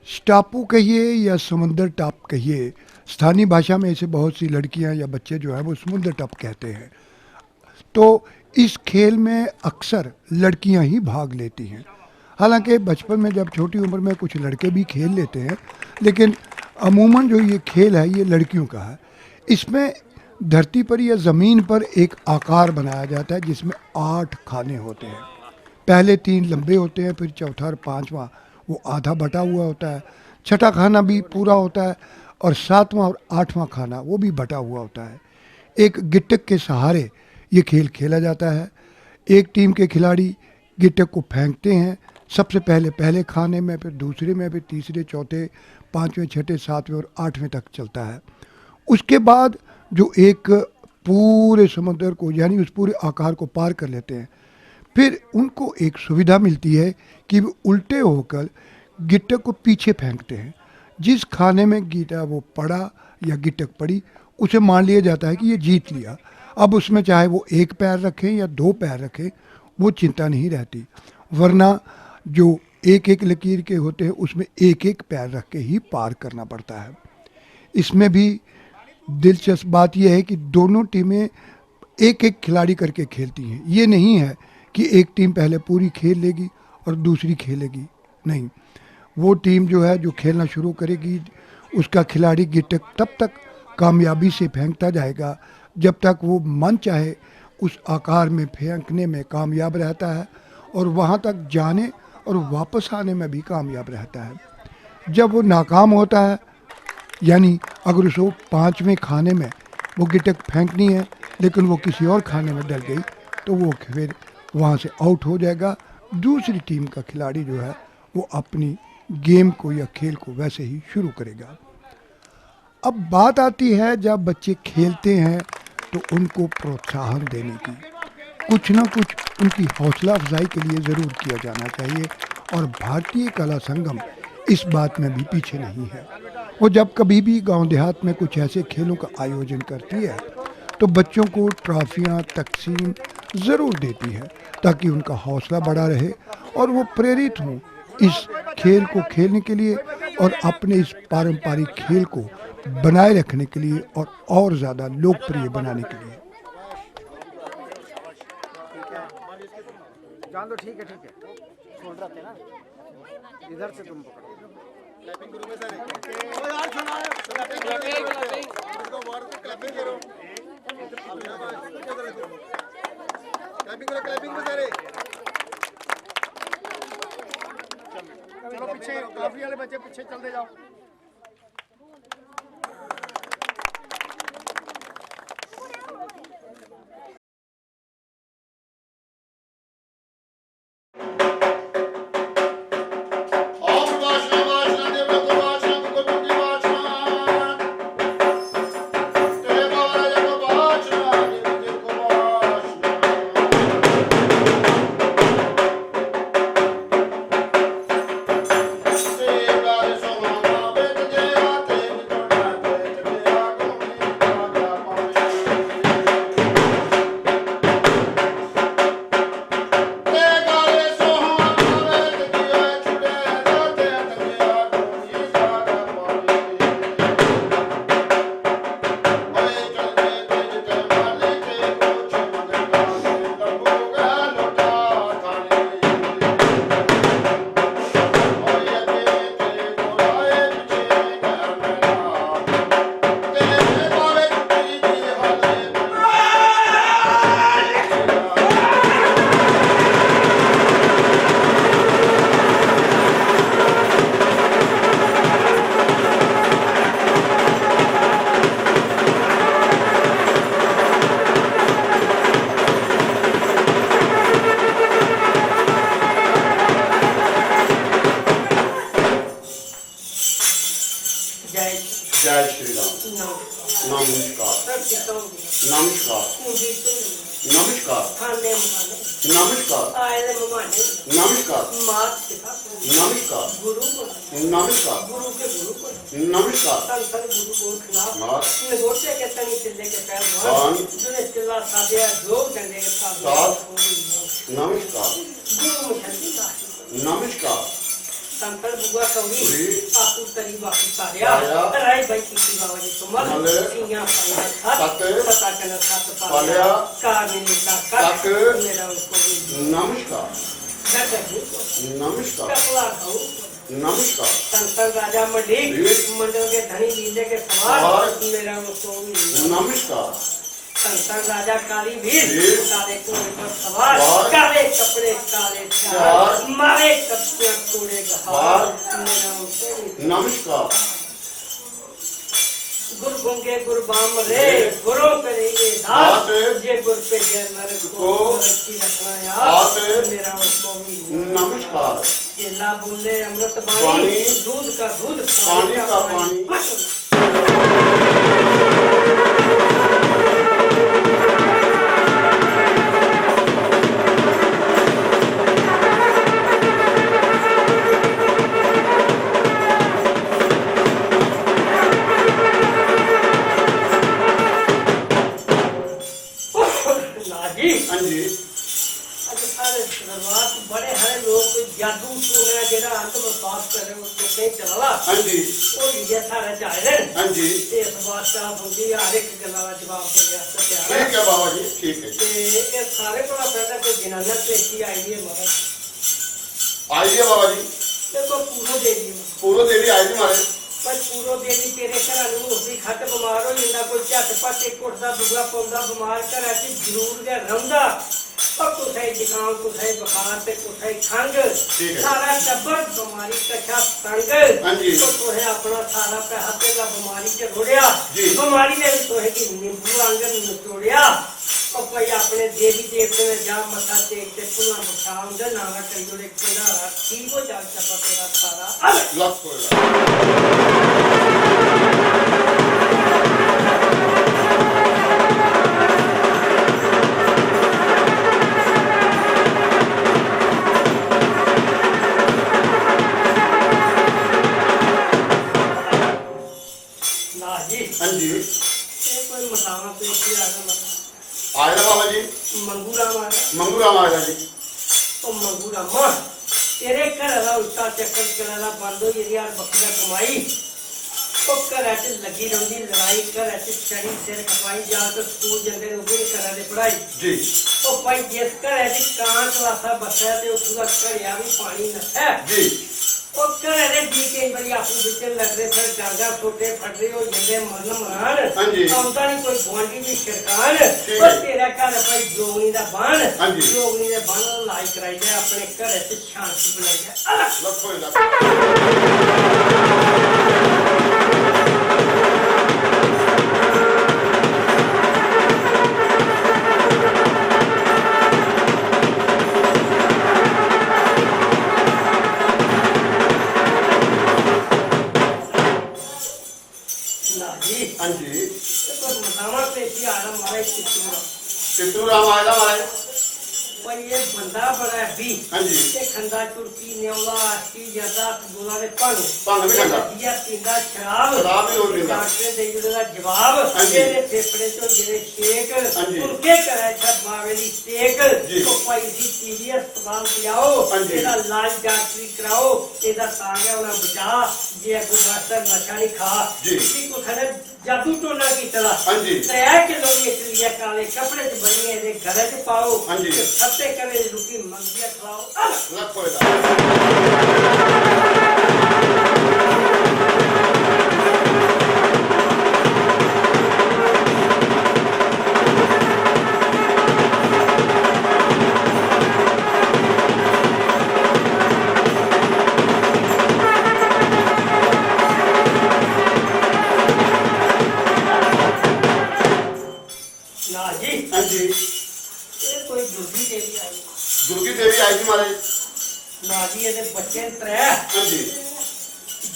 [SPEAKER 1] स्टापू कहिए या समुंदर टॉप कहिए, स्थानीय भाषा में इसे बहुत सी लड़कियां या बच्चे जो है वो समुंदर टॉप कहते हैं। तो इस खेल में अक्सर लड़कियां ही भाग लेती हैं। हालांकि बचपन में जब छोटी उम्र में कुछ लड़के भी खेल लेते हैं, लेकिन अमूमन जो ये खेल है ये लड़कियों का है। इसमें धरती पर या ज़मीन पर एक आकार बनाया जाता है जिसमें 8 खाने होते हैं। पहले 3 लंबे होते हैं, फिर चौथा और 5वां वो आधा बटा हुआ होता है, छठा खाना भी पूरा होता है और 7वां और 8वां खाना वो भी बटा हुआ होता है। एक गिट्टक के सहारे ये खेल खेला जाता है। एक टीम के खिलाड़ी गिट्टक को फेंकते हैं, सबसे पहले खाने में, फिर दूसरे में, फिर तीसरे, चौथे, 5वें, 6ठे, 7वें और 8वें तक चलता है। उसके बाद जो एक पूरे समुद्र को यानी उस पूरे आकार को पार कर लेते हैं, फिर उनको एक सुविधा मिलती है कि वो उल्टे होकर गिट्टक को पीछे फेंकते हैं। जिस खाने में गिट्टा वो पड़ा या गिट्टक पड़ी उसे मान लिया जाता है कि ये जीत लिया। अब उसमें चाहे वो 1 पैर रखें या 2 पैर रखें वो चिंता नहीं रहती, वरना जो एक लकीर के होते हैं उसमें एक पैर रख के ही पार करना पड़ता है। इसमें भी दिलचस्प बात यह है कि दोनों टीमें एक खिलाड़ी करके खेलती हैं। ये नहीं है कि एक टीम पहले पूरी खेल लेगी और दूसरी खेलेगी, नहीं। वो टीम जो है जो खेलना शुरू करेगी उसका खिलाड़ी गिट्टक तब तक कामयाबी से फेंकता जाएगा जब तक वो मन चाहे उस आकार में फेंकने में कामयाब रहता है और वहाँ तक जाने और वापस आने में भी कामयाब रहता है। जब वो नाकाम होता है, यानी अगर उसको 5वें खाने में वो गिट्टक फेंकनी है लेकिन वो किसी और खाने में डल गई तो वो फिर वहाँ से आउट हो जाएगा। दूसरी टीम का खिलाड़ी जो है वो अपनी गेम को या खेल को वैसे ही शुरू करेगा। अब बात आती है जब बच्चे खेलते हैं तो उनको प्रोत्साहन देने की, कुछ ना कुछ उनकी हौसला अफजाई के लिए ज़रूर किया जाना चाहिए और भारतीय कला संगम इस बात में भी पीछे नहीं है। वो जब कभी भी गांव देहात में कुछ ऐसे खेलों का आयोजन करती है तो बच्चों को ट्रॉफियां तकसीम ज़रूर देती है, ताकि उनका हौसला बढ़ा रहे और वो प्रेरित हों इस खेल को खेलने के लिए और अपने इस पारंपरिक खेल को बनाए रखने के लिए और ज़्यादा लोकप्रिय बनाने के लिए।
[SPEAKER 8] जान दो, ठीक है छोड़ रहे थे ना, इधर से तुम पकड़ो। क्लैपिंग करो सारे, ओ यार सुना है, क्लैपिंग करो सारे। चलो पीछे, काफी वाले बच्चे पीछे चलते जाओ।
[SPEAKER 9] जय श्री राम। नमस्कार नमस्कार नमस्कार नमस्कार नमस्कार नमस्कार नमस्कार नमस्कार नमस्कार नमस्कार
[SPEAKER 10] संकल बुआ कौड़ी आपू तरी बाकी सारिया राय भाई की बाबा जी तुमल सिंहा पाया खात पता करना खात पाया कामिनी का काक मेरा उसको
[SPEAKER 9] नमस्कार नमस्कार
[SPEAKER 10] कपला खाओ
[SPEAKER 9] नमस्कार
[SPEAKER 10] संकल राजा मंडल के धनी लीले के सवार मेरा उसको
[SPEAKER 9] नमस्कार
[SPEAKER 10] संकल राजा काली वीर काले कोड़े पर सवार काले कपड़े काले चार मारे कपड़े कोड़े गहार
[SPEAKER 9] नमस्कार
[SPEAKER 10] गुरु गुंगे गुरु बाम रे गुरु करेंगे दास ये गुरु पे जय नर को रखी रखना यार मेरा उसको
[SPEAKER 9] नमस्कार
[SPEAKER 10] ये ला बोले अमृत वाणी दूध का दूध
[SPEAKER 9] पानी का पानी
[SPEAKER 10] बड़े हरे लोग जादू सुने जेड़ा आत्मविश्वास करे उसको कहीं चलावा
[SPEAKER 9] हां जी
[SPEAKER 10] ओ ये सारा चाहे
[SPEAKER 9] हां जी
[SPEAKER 10] इस बात का होगी हर एक गल्ला का जवाब देने वास्ते तैयार
[SPEAKER 9] ठीक है बाबा जी ठीक है
[SPEAKER 10] ते ये सारे कोला पहले कोई जनानत पे की आईडिया महाराज
[SPEAKER 9] आइए बाबा जी
[SPEAKER 10] देखो
[SPEAKER 9] पूरो देवी आई जी मारे
[SPEAKER 10] पर पूरो देवी तेरे घर नु उसी खट बीमार हो जिंदा कोई झटपट एक उठदा दुगा पौंदा बीमार घर ऐसी जरूर गया रंदा और कुछ जुकाम कुछ बुखार से कुछ खंग सारा टब्बर बीमारी कछा तंग तो तुहे अपना सारा पैसा तेरा बीमारी से रोड़िया बीमारी ने भी तुहे की नींबू आंगन निचोड़िया और भाई अपने देवी देवते ने जा मथा टेक के पुना बुखार दे नारा कई जोड़े तेरा ठीक हो जा सकता तेरा सारा
[SPEAKER 9] लख हो आए ना बाबा जी
[SPEAKER 10] मंगू राम आ गया
[SPEAKER 9] मंगू राम आएगा जी
[SPEAKER 10] तो मंगू रामा तेरे घर वाला उल्टा चक्कर चलाना बंद हो गई यार बकरा कमाई तो घर च लगी रही लड़ाई घर च छड़ी सिर खपाई जा तो स्कूल जंदे वो भी करा दे पढ़ाई
[SPEAKER 9] जी
[SPEAKER 10] तो भाई जिस घर च कां क्लासा बसा तो उसका घड़िया भी पानी नसा
[SPEAKER 9] जी
[SPEAKER 10] वो घर दे जी कई बारी आपू बिच लगते फिर डांगा छोटे फटरे हो जाते मरन मरान
[SPEAKER 9] हाँ जी।
[SPEAKER 10] आउंदा नहीं कोई गुआंढी भी छिड़कान
[SPEAKER 9] ठीक
[SPEAKER 10] और
[SPEAKER 9] है।
[SPEAKER 10] तेरा घर भाई जोगनी दा बाण
[SPEAKER 9] हाँ जी।
[SPEAKER 10] जोगनी दे बाण लाई कराई जाए अपने घर च शांति बनाई जाए
[SPEAKER 9] लखो लखो
[SPEAKER 10] ना जी
[SPEAKER 9] हाँ जी
[SPEAKER 10] तो मतावा पेशी आना मारे चित्तूरा
[SPEAKER 9] चित्तू राम आएगा हमारे
[SPEAKER 10] पर ये बंदा बड़ा है भी
[SPEAKER 9] हाँ जी
[SPEAKER 10] ये खंदा चुरकी न्योला आष्टी जदा बोला ने पानु
[SPEAKER 9] भंग भी खंदा
[SPEAKER 10] ये पींदा शराब
[SPEAKER 9] शराब भी रोज पींदा।
[SPEAKER 10] डॉक्टर दे जुड़ा जवाब
[SPEAKER 9] हाँ जी।
[SPEAKER 10] तेरे फेफड़े तो जेरे शेक
[SPEAKER 9] हाँ जी।
[SPEAKER 10] उनके करे छत मावेली शेक
[SPEAKER 9] जी।
[SPEAKER 10] तो पैसी टीवी अस्पताल पियाओ
[SPEAKER 9] हाँ जी।
[SPEAKER 10] तेरा इलाज डॉक्टरी कराओ तेरा तांगे उन्हें बचा जे को मास्टर नशा नहीं खा
[SPEAKER 9] जी।
[SPEAKER 10] किसी को खने जादू टोना की तरह
[SPEAKER 9] हाँ जी।
[SPEAKER 10] 3 किलो ये लिया काले कपड़े च बनी है घर च पाओ
[SPEAKER 9] हाँ जी।
[SPEAKER 10] सत्ते करे रुकी मंगिया खिलाओ
[SPEAKER 9] लखो लखो
[SPEAKER 10] ना जी
[SPEAKER 9] हाँ जी
[SPEAKER 10] ये कोई दुर्गी देवी आई
[SPEAKER 9] दुर्गी देवी आई थी हमारे
[SPEAKER 10] ना जी ये बच्चे ने 3
[SPEAKER 9] हाँ जी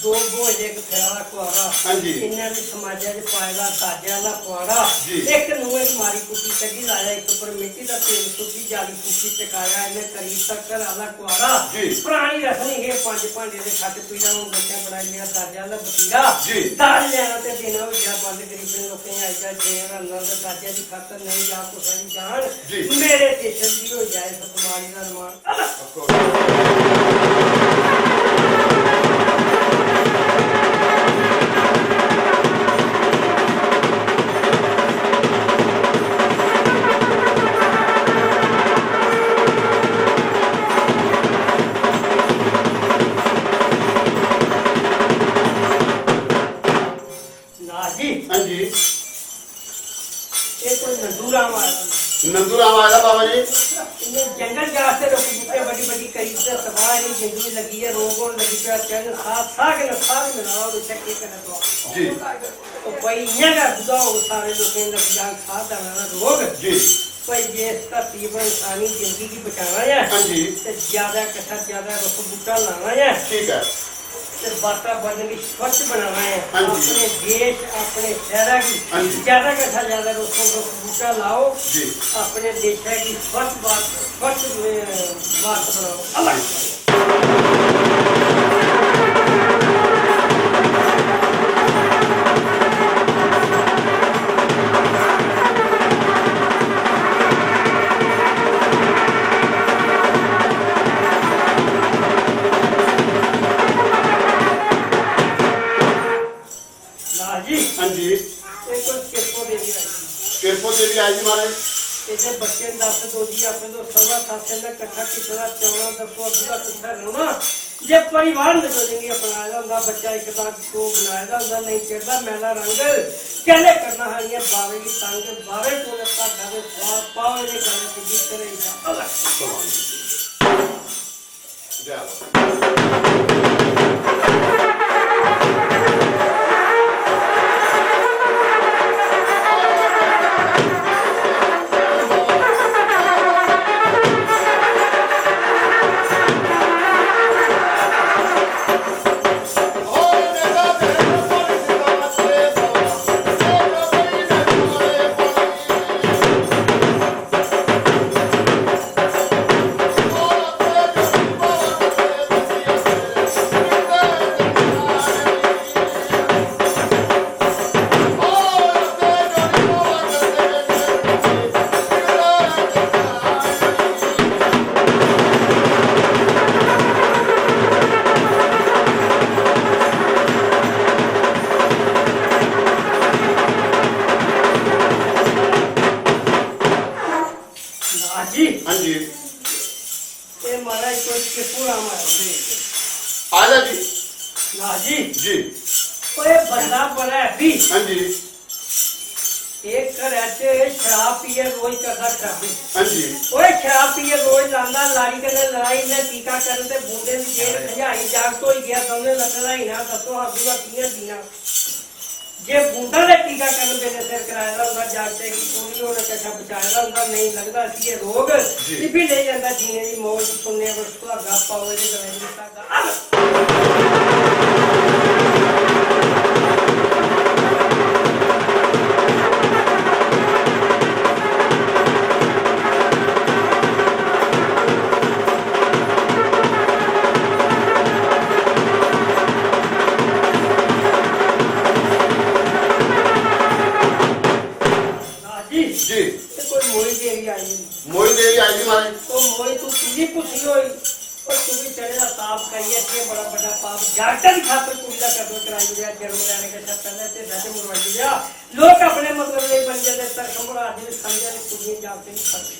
[SPEAKER 10] दो बोझे एक फेरा कुआरा
[SPEAKER 9] हाँ जी।
[SPEAKER 10] इन्हें भी समाजा च पाएगा दाजा ला कुआरा
[SPEAKER 9] जी।
[SPEAKER 10] एक नुए मारी कुटी कड़ी लाया एक ऊपर मिट्टी का तेल सुटी जाली कुटी टकाया इन्हें करीब तक कर आला कुआरा
[SPEAKER 9] जी।
[SPEAKER 10] पुरानी रखनी है 5 भांडे दे खट पीड़ा हूं बच्चे बनाई लिया दाजा ला बतीरा
[SPEAKER 9] जी।
[SPEAKER 10] दाल लेना ते देना हो गया बंद गरीबन लोकें आई जा जेरा नंद दाजा दी खातर नहीं जा कुछ नहीं जान
[SPEAKER 9] जी।
[SPEAKER 10] मेरे स्टेशन दी हो जाए सतमारी दा रमान
[SPEAKER 9] लखो
[SPEAKER 10] ना जी
[SPEAKER 9] हाँ जी
[SPEAKER 10] ये कोई नंदूरा मारा
[SPEAKER 9] नंदू राम आएगा बाबा जी
[SPEAKER 10] इन्हें जंगल जाते लोग बूटे बड़ी बड़ी करीब से सभा नहीं जिंदगी लगी है रोगों लगी पे चैन साथ साग न साग मिलाओ तो चक्के करना तो
[SPEAKER 9] जी
[SPEAKER 10] तो भाई ये का खुदा हो सारे लोग लग जान साथ दाना रोग
[SPEAKER 9] जी
[SPEAKER 10] भाई ये इसका तीव्र इंसानी जिंदगी की बचाना है
[SPEAKER 9] हाँ जी
[SPEAKER 10] तो ज्यादा कथा ज्यादा रुख बूटा लाना है
[SPEAKER 9] ठीक है
[SPEAKER 10] तो वातावरण की स्वच्छ बनाना है
[SPEAKER 9] हाँ जी।
[SPEAKER 10] अपने देश अपने शहर की
[SPEAKER 9] हाँ जी।
[SPEAKER 10] ज्यादा कथा ज्यादा रुख बूटा लाओ
[SPEAKER 9] जी
[SPEAKER 10] अपने देश की स्वच्छ बात बनाओ अलग ना जी
[SPEAKER 9] हाँ जी
[SPEAKER 10] एक तो किसको दे दिया
[SPEAKER 9] केरपो देवी आई थी हमारे
[SPEAKER 10] इसे बच्चे ने 10 दो दिया अपने तो सवा साथ से इकट्ठा कितना 14 दसो अधूरा कुछ रहना जे परिवार में जोड़ेंगे अपनाया होगा बच्चा एक बार को बनाया होगा नहीं चढ़ता मैला रंग कहले करना है ये बावे की तंग बावे को लगता घर स्वाद पावे ने घर की जीत करेगा अलग
[SPEAKER 9] जय बाबा। आजा जी
[SPEAKER 10] ना जी
[SPEAKER 9] जी
[SPEAKER 10] ओए बंदा बड़ा है भी
[SPEAKER 9] हाँ जी
[SPEAKER 10] एक घर ऐसे शराब पिए रोज करता खराबी
[SPEAKER 9] हाँ जी
[SPEAKER 10] ओए शराब पिए रोज लांदा लाड़ी कने लड़ाई में टीका करन ते बूंदे दी जेल खजाई जाग तो ही गया तुमने लटड़ा ही ना दसो हाथूआ कियां दीना जे बूंदा दे टीका करन दे सिर कराया हुंदा जागते की पोलियो ने कच्चा बचाया हुंदा नहीं लगदा सी ये रोग ये भी ले जांदा जीने दी मौज सुनने पर सुहागा पावे दे गले दी तागा जी
[SPEAKER 9] जी
[SPEAKER 10] ते कोई मोई देवी आई नहीं
[SPEAKER 9] मोई देवी आई जी महाराज
[SPEAKER 10] तो मोई तू पीली पुछी होई और तू भी चढ़े दा पाप करिए के बड़ा बड़ा पाप जागता दी खातर कुड़ी दा कर दो कराई दिया जन्म लेने के सब पहले ते सच मुरवाई दिया लोग अपने मतलब ले बन जाते तरकम आदमी समझे कुड़ी जागते नहीं करते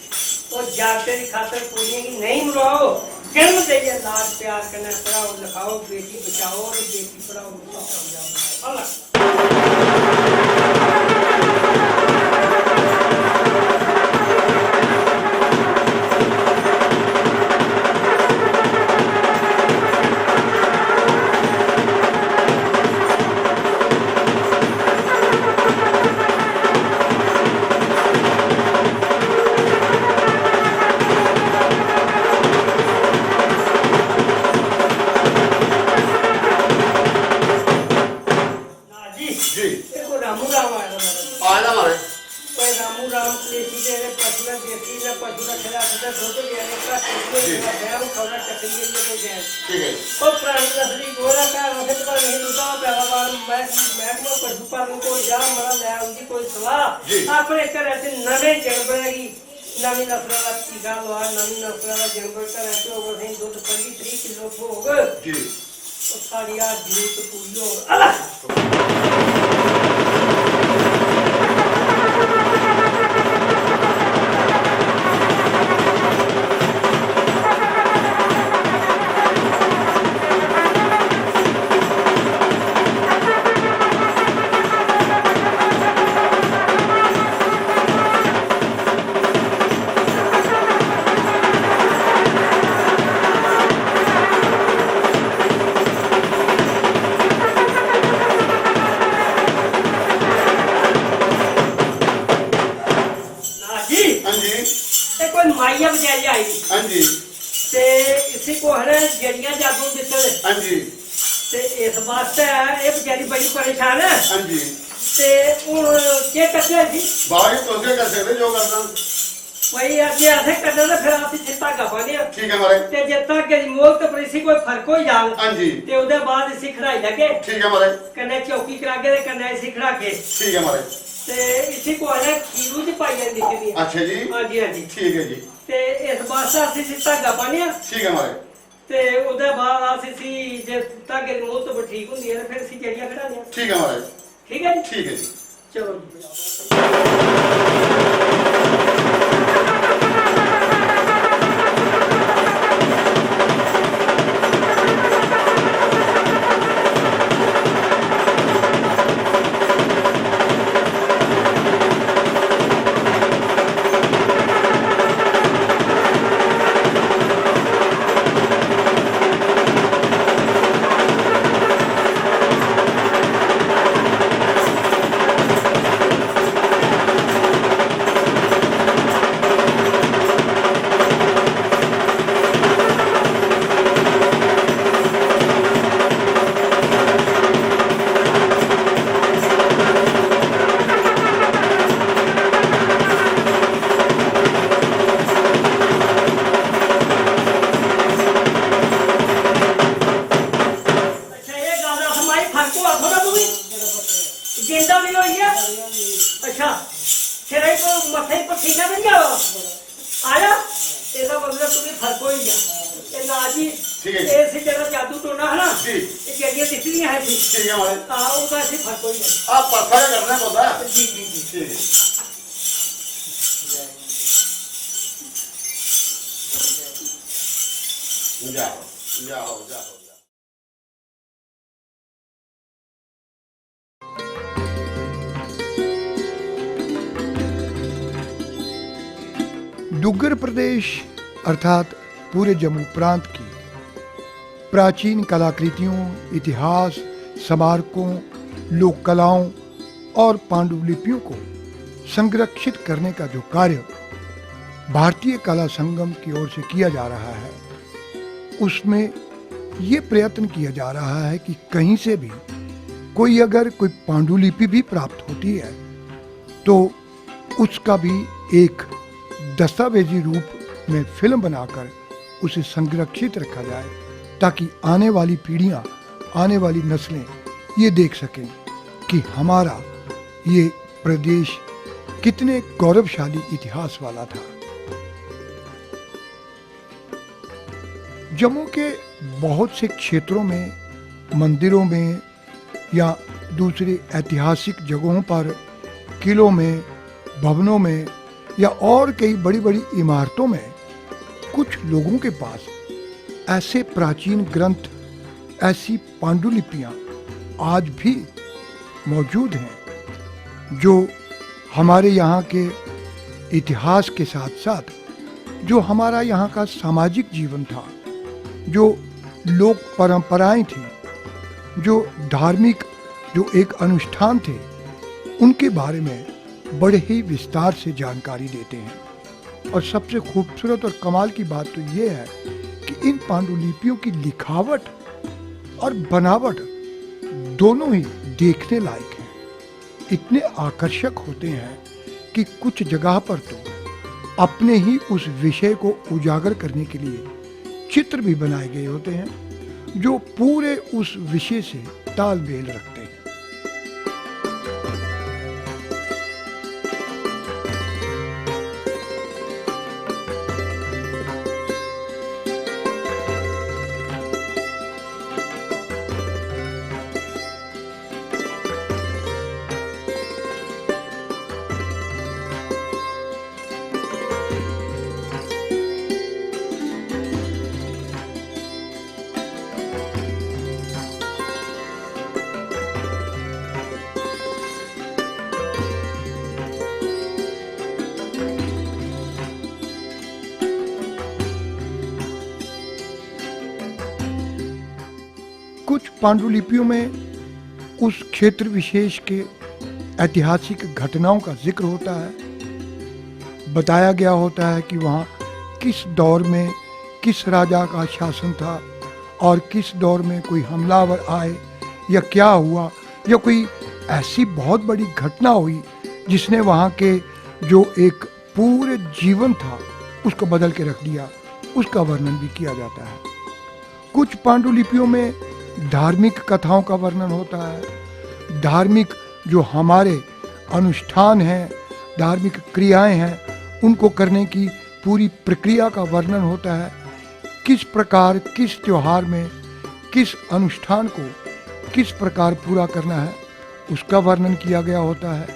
[SPEAKER 10] तो जागते दी खातर कुड़ी की नहीं मुरवाओ जन्म दे लाड प्यार करना पढ़ाओ लिखाओ बेटी बचाओ और बेटी पढ़ाओ समझाओ अल्लाह ना जी
[SPEAKER 9] जी
[SPEAKER 10] देखो रामू राम आया हमारे
[SPEAKER 9] आजा महाराज
[SPEAKER 10] कोई रामू राम कृषि के पशु ने देखी ने पशु का खिला से दूध देने का
[SPEAKER 9] जी।
[SPEAKER 10] बैल खौरा टकरी ये कोई जाए
[SPEAKER 9] ठीक है
[SPEAKER 10] ओ प्राणी नसली गोरा का वखत पर नहीं दूता पैदावार मैं को पशुपालन को जा मरा ले उनकी कोई सलाह
[SPEAKER 9] जी।
[SPEAKER 10] अपने घर ऐसे नवे जड़ बनेगी नवी नस्ल का टीका लवा नवी नस्ल का जानवर का ऐसे ओवर से दूध 30 किलो होगा
[SPEAKER 9] जी
[SPEAKER 10] तो सारी आज जरूरत पूरी हो अल्लाह ना जी
[SPEAKER 9] हाँ जी
[SPEAKER 10] ये कोई माइया बजाई आई
[SPEAKER 9] हाँ जी
[SPEAKER 10] ते इसी को है जड़ियां जादू जिसले
[SPEAKER 9] हाँ जी
[SPEAKER 10] ते इस वास्ते ये बेचारी बड़ी परेशान है
[SPEAKER 9] हाँ जी
[SPEAKER 10] ते हुन के करदे सी
[SPEAKER 9] बाबा जी तुझे कर सकते जो करना
[SPEAKER 10] भाई अगे ऐसे करदे ते फिर आप इत्थे धागा पाने
[SPEAKER 9] ठीक है महाराज
[SPEAKER 10] ते जे तक रिमोट ते पर इसी कोई फर्क हो जाल
[SPEAKER 9] हाँ जी
[SPEAKER 10] ते ओदे बाद इसी खड़ाई लगे
[SPEAKER 9] ठीक है महाराज
[SPEAKER 10] कन्ने चौकी करा के ते कन्ने इसी खड़ा के
[SPEAKER 9] ठीक है महाराज
[SPEAKER 10] ते इसी को है खीरू च पाई जांदी सी
[SPEAKER 9] अच्छा जी
[SPEAKER 10] हां जी हां जी
[SPEAKER 9] ठीक है जी
[SPEAKER 10] ते इस वास्ते असि इसी धागा पाने
[SPEAKER 9] ठीक है महाराज
[SPEAKER 10] ते ओदे बाद अस इसी जे धागे दी मोहत पर ठीक हुंदी है ते फिर इसी जड़ियां खड़ाने
[SPEAKER 9] ठीक है महाराज
[SPEAKER 10] ठीक है जी
[SPEAKER 9] ठीक है जी
[SPEAKER 10] चलो जी अच्छा ये गाना हमारी फर्क हुआ थोड़ा तू भी गेंदा भी होई है अच्छा फिर एक मथे पर ठीक है नहीं आया ਇਹਦਾ ਮਤਲਬ ਤੁਸੀਂ ਫਰਕ ਹੋਈ ਗਿਆ ਇਹ ਨਾ ਜੀ
[SPEAKER 9] ਠੀਕ ਹੈ ਜੀ।
[SPEAKER 10] ਇਹ ਸੀ ਜਿਹੜਾ ਜਾਦੂ ਟੋਣਾ ਹੈ ਨਾ
[SPEAKER 9] जी
[SPEAKER 10] ਇਹ ਜਿਹੜੀਆਂ ਦਿਖਦੀਆਂ ਹੈ ਸੀ
[SPEAKER 9] ठीक है महाराज
[SPEAKER 10] ਤਾਂ ਉਹਦਾ ਸੀ ਫਰਕ ਹੋਈ ਗਿਆ
[SPEAKER 9] आप पत्थर करना पता है
[SPEAKER 10] ਜੀ ਜੀ ਜੀ
[SPEAKER 9] ठीक है जाओ जाओ जाओ
[SPEAKER 1] डुग्गर प्रदेश अर्थात पूरे जम्मू प्रांत की प्राचीन कलाकृतियों, इतिहास, स्मारकों, लोक कलाओं और पांडुलिपियों को संरक्षित करने का जो कार्य भारतीय कला संगम की ओर से किया जा रहा है, उसमें ये प्रयत्न किया जा रहा है कि कहीं से भी कोई अगर कोई पांडुलिपि भी प्राप्त होती है तो उसका भी एक दस्तावेजी रूप में फिल्म बनाकर उसे संरक्षित रखा जाए, ताकि आने वाली पीढ़ियां, आने वाली नस्लें ये देख सकें कि हमारा ये प्रदेश कितने गौरवशाली इतिहास वाला था। जम्मू के बहुत से क्षेत्रों में, मंदिरों में या दूसरे ऐतिहासिक जगहों पर, किलों में, भवनों में या और कई बड़ी बड़ी इमारतों में कुछ लोगों के पास ऐसे प्राचीन ग्रंथ, ऐसी पांडुलिपियां आज भी मौजूद हैं जो हमारे यहाँ के इतिहास के साथ साथ जो हमारा यहाँ का सामाजिक जीवन था, जो लोक परंपराएं थी, जो धार्मिक जो एक अनुष्ठान थे, उनके बारे में बड़े ही विस्तार से जानकारी देते हैं। और सबसे खूबसूरत और कमाल की बात तो ये है कि इन पांडुलिपियों की लिखावट और बनावट दोनों ही देखने लायक हैं। इतने आकर्षक होते हैं कि कुछ जगह पर तो अपने ही उस विषय को उजागर करने के लिए चित्र भी बनाए गए होते हैं जो पूरे उस विषय से तालमेल रखते हैं। कुछ पांडुलिपियों में उस क्षेत्र विशेष के ऐतिहासिक घटनाओं का जिक्र होता है। बताया गया होता है कि वहाँ किस दौर में किस राजा का शासन था और किस दौर में कोई हमलावर आए या क्या हुआ, या कोई ऐसी बहुत बड़ी घटना हुई जिसने वहाँ के जो एक पूरे जीवन था उसको बदल के रख दिया। उसका वर्णन भी किया जाता है। कुछ पांडुलिपियों में धार्मिक कथाओं का वर्णन होता है। धार्मिक जो हमारे अनुष्ठान हैं, धार्मिक क्रियाएं हैं, उनको करने की पूरी प्रक्रिया का वर्णन होता है। किस प्रकार किस त्योहार में किस अनुष्ठान को किस प्रकार पूरा करना है, उसका वर्णन किया गया होता है।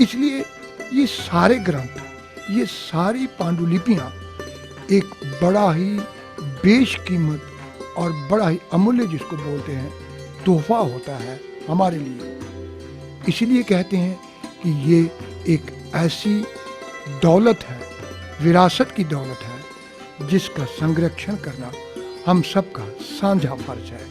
[SPEAKER 1] इसलिए ये सारे ग्रंथ, ये सारी पांडुलिपियाँ एक बड़ा ही बेशकीमत और बड़ा ही अमूल्य, जिसको बोलते हैं, तोहफा होता है हमारे लिए। इसलिए कहते हैं कि ये एक ऐसी दौलत है, विरासत की दौलत है, जिसका संरक्षण करना हम सबका साझा फर्ज है।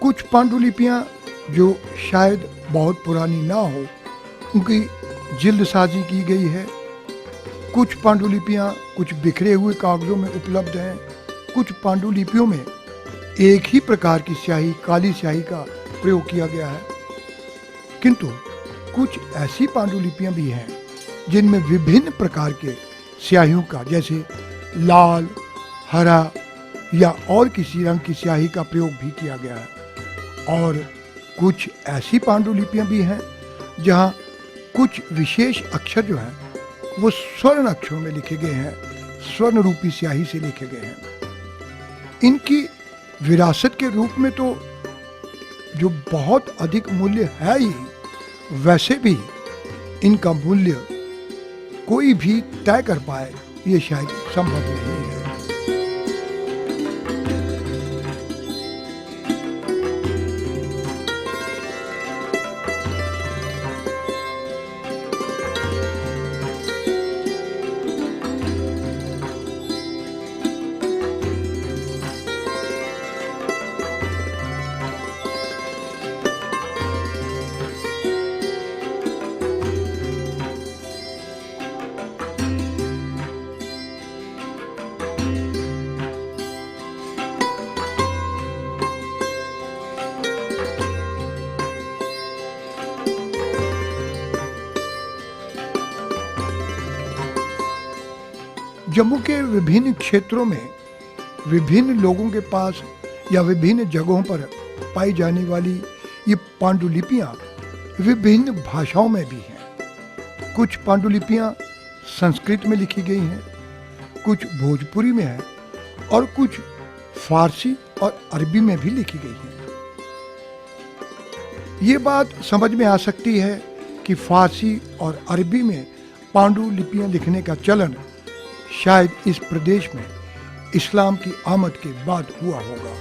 [SPEAKER 1] कुछ पांडुलिपियाँ जो शायद बहुत पुरानी ना हो, उनकी जिल्दसाजी की गई है। कुछ पांडुलिपियाँ कुछ बिखरे हुए कागजों में उपलब्ध हैं। कुछ पांडुलिपियों में एक ही प्रकार की स्याही, काली स्याही का प्रयोग किया गया है। किंतु कुछ ऐसी पांडुलिपियाँ भी हैं जिनमें विभिन्न प्रकार के स्याहियों का, जैसे लाल, हरा या और किसी रंग की स्याही का प्रयोग भी किया गया है। और कुछ ऐसी पांडुलिपियां भी हैं जहां कुछ विशेष अक्षर जो हैं वो स्वर्ण अक्षरों में लिखे गए हैं, स्वर्ण रूपी स्याही से लिखे गए हैं। इनकी विरासत के रूप में तो जो बहुत अधिक मूल्य है ही, वैसे भी इनका मूल्य कोई भी तय कर पाए ये शायद संभव नहीं है। जम्मू के विभिन्न क्षेत्रों में विभिन्न लोगों के पास या विभिन्न जगहों पर पाई जाने वाली ये पांडुलिपियां विभिन्न भाषाओं में भी हैं। कुछ पांडुलिपियां संस्कृत में लिखी गई हैं, कुछ भोजपुरी में है और कुछ फारसी और अरबी में भी लिखी गई हैं। ये बात समझ में आ सकती है कि फारसी और अरबी में पांडुलिपियां लिखने का चलन शायद इस प्रदेश में इस्लाम की आमद के बाद हुआ होगा।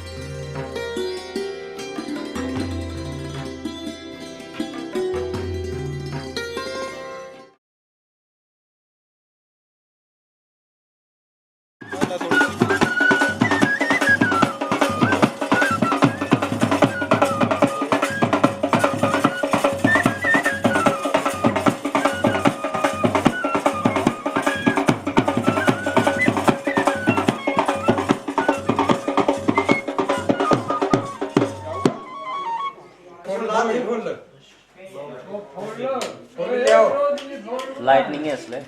[SPEAKER 8] लाइटनिंग है इसलिए।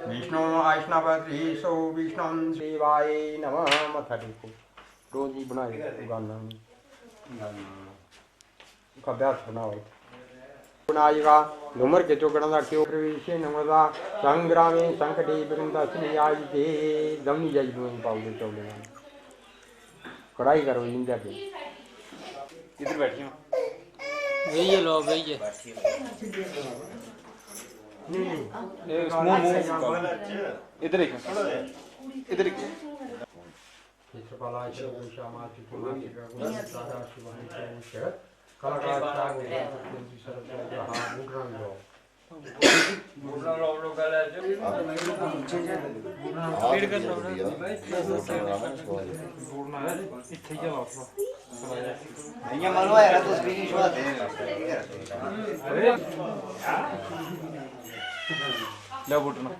[SPEAKER 11] विष्णु आष्णवती सो विष्णु देवाय नमः मथरी को रोज ही बनाए गाना का अभ्यास बनाओ बनाएगा घुमर के चौकड़ा का क्यों प्रवेश नमदा संग्रामे संकटे वृंदा श्री आई दे दमनी जाई दोन पाउडे चौले कढ़ाई करो निंजा पे
[SPEAKER 8] इधर बैठिए
[SPEAKER 10] भैया लो भैया
[SPEAKER 8] इधर एक इधर एक
[SPEAKER 11] चित्रकला श्यामा चित्रकला सादा शिवानी को कलाकार
[SPEAKER 8] लो बुटना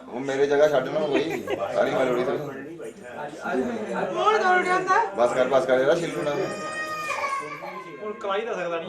[SPEAKER 9] वो मेरे जगह छड़ ना वही सारी मलोड़ी थी बस कर यार छिल्लू ना
[SPEAKER 11] कलाई दस सकता नहीं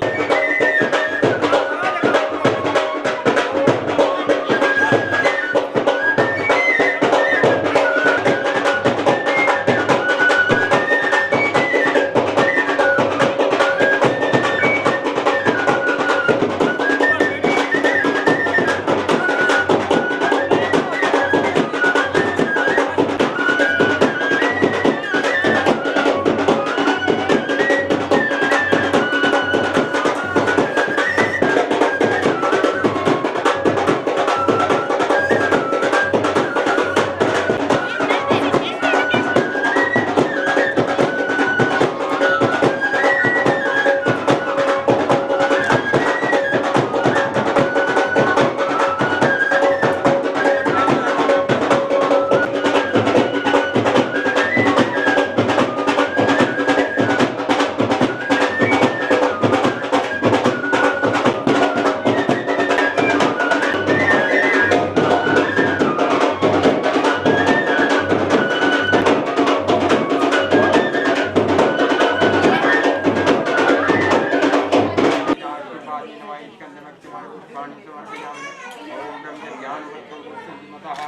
[SPEAKER 11] सः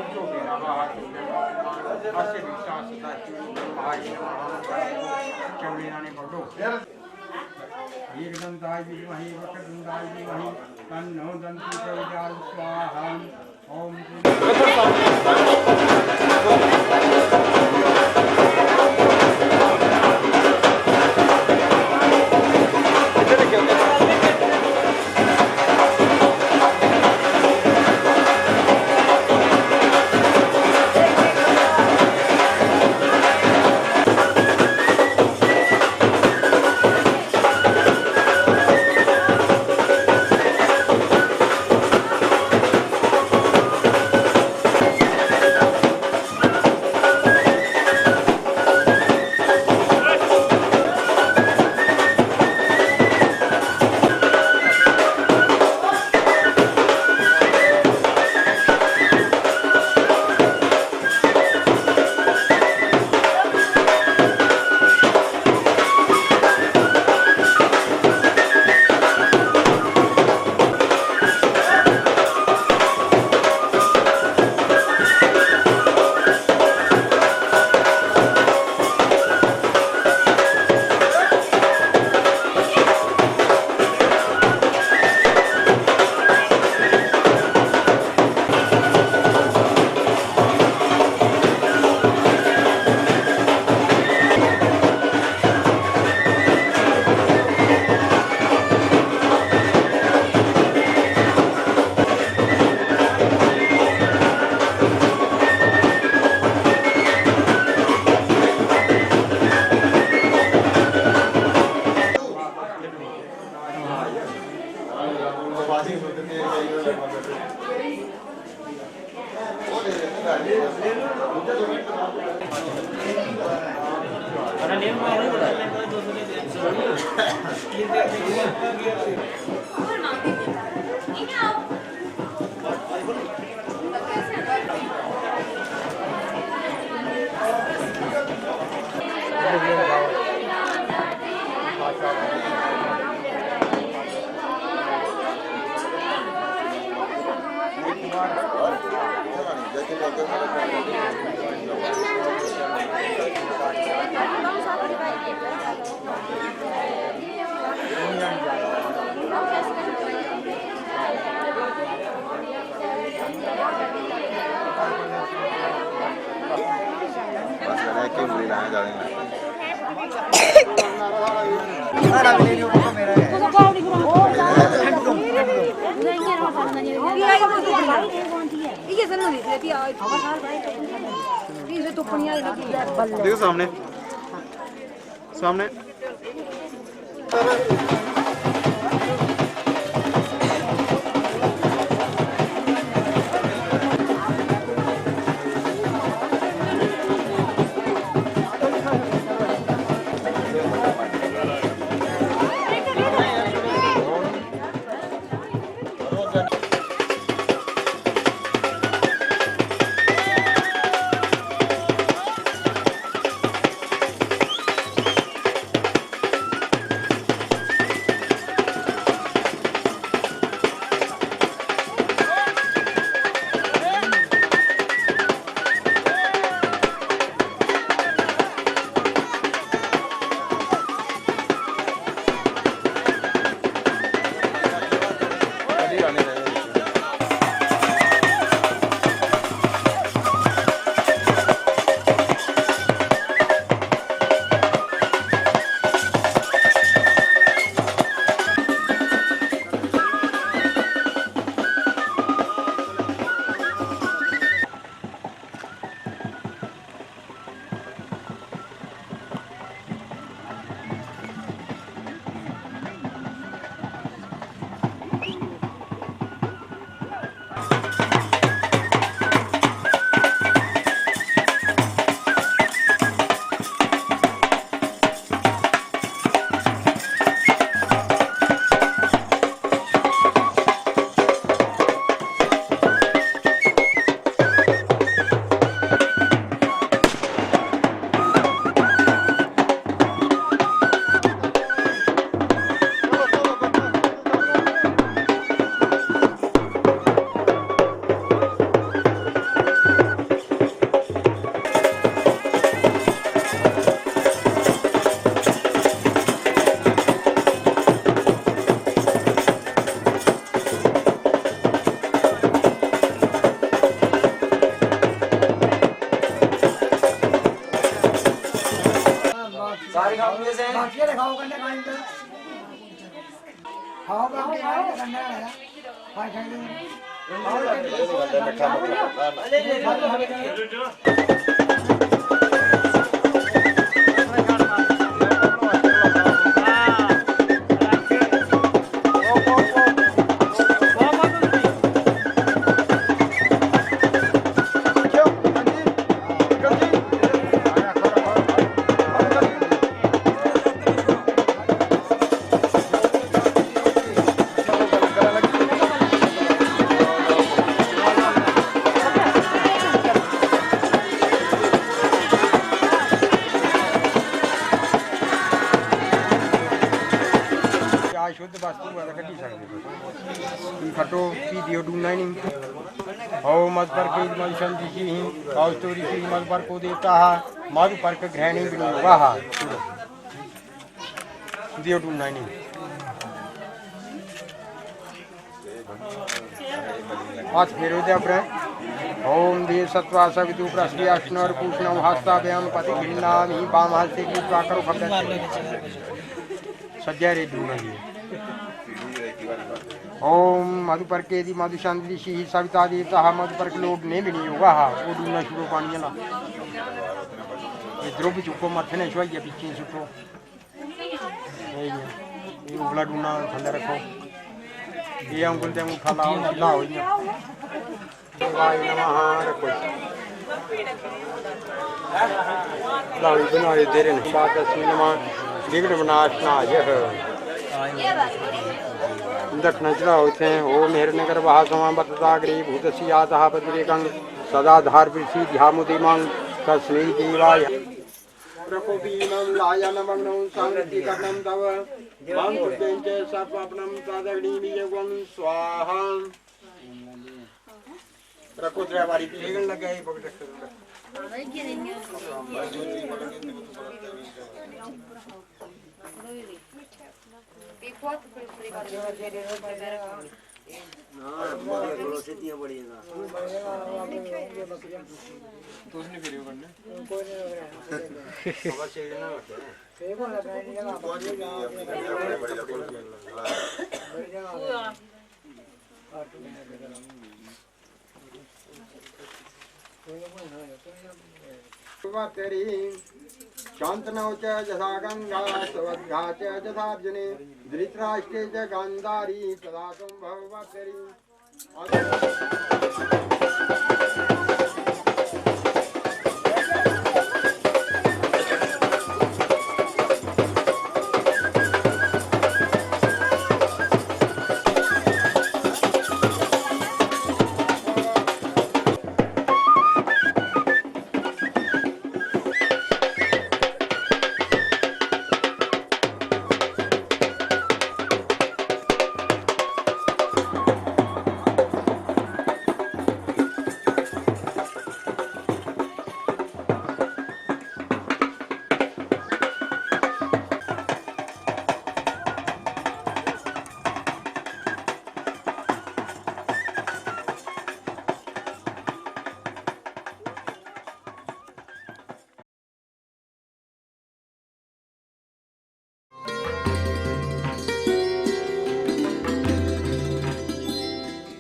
[SPEAKER 11] उच्चोभिरवः अस्य विश्वासदाच्युतमहाय नमः चौलीनाने पढ़ो एकदंताय विद्महे वक्रतुंडाय धीमहि तन्नो दन्ति प्रचोदयात् स्वाहा ओम
[SPEAKER 8] देखो सामने सामने बाकी दिखाओ करने खाने का खाओ काम के करने का हां
[SPEAKER 11] शुद्ध वस्तु कटी सकते खटो पी दियो डूना नहीं ओ मत पर के मनुष्य जी और स्टोरी की मत पर को देता है मधु पर के ग्रहणी भी नहीं वाह दियो डूना नहीं आज फेरो दे अपने ओम देव सत्वा सवितु प्रश्री अष्णर पूष्णम हस्ता व्याम पति भिन्नामी बाम हस्ते की करो खबर सज्जा रे डूना जी ओम मधुपर के दी मधु शांति ऋषि सविता देवता मधुपर के लोग ने भी नहीं होगा वो डूना शुरू पानी ना ये द्रोह चुको मत ने छुआ ये पीछे सुटो ये उबला डूना ठंडा रखो ये अंकुल ते उठा लाओ लाओ ये वाय नमः रखो लाओ बना ये देरे ने बात सुनमा विघ्न विनाशनाय दक्षिण चढ़ाओ थे ओ मेहर नगर वहा समा बतदाग्री भूतसी आता बद्रेकं सदा धार पृथ्वी ध्यामुदिमं तस्मै देवाय प्रकोपीनं लायनमग्नं संगतिकरणं तव मं कुर्वें च सर्वपनं तदग्निवियवं स्वाहा प्रकोद्र वाली पीगन लगाई पकड़ तेरी शांतनौ च यथा गंगा सवद्घा च यथार्जुने धृतराष्ट्रे च गान्धारी तदा त्वं भववत्तरी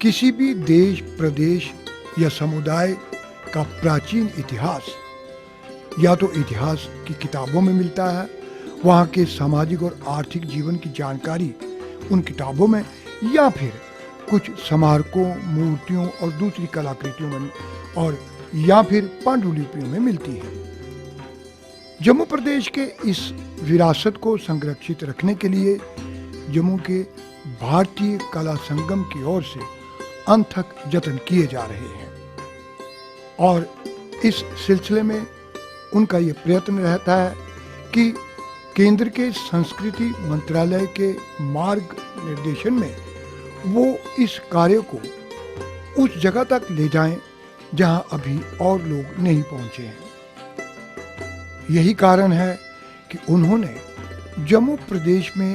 [SPEAKER 1] किसी भी देश, प्रदेश या समुदाय का प्राचीन इतिहास या तो इतिहास की किताबों में मिलता है, वहाँ के सामाजिक और आर्थिक जीवन की जानकारी उन किताबों में, या फिर कुछ स्मारकों, मूर्तियों और दूसरी कलाकृतियों में, और या फिर पांडुलिपियों में मिलती है। जम्मू प्रदेश के इस विरासत को संरक्षित रखने के लिए जम्मू के भारतीय कला संगम की ओर से अनथक जतन किए जा रहे हैं और इस सिलसिले में उनका ये प्रयत्न रहता है कि केंद्र के संस्कृति मंत्रालय के मार्ग निर्देशन में वो इस कार्य को उस जगह तक ले जाएं जहां अभी और लोग नहीं पहुंचे हैं। यही कारण है कि उन्होंने जम्मू प्रदेश में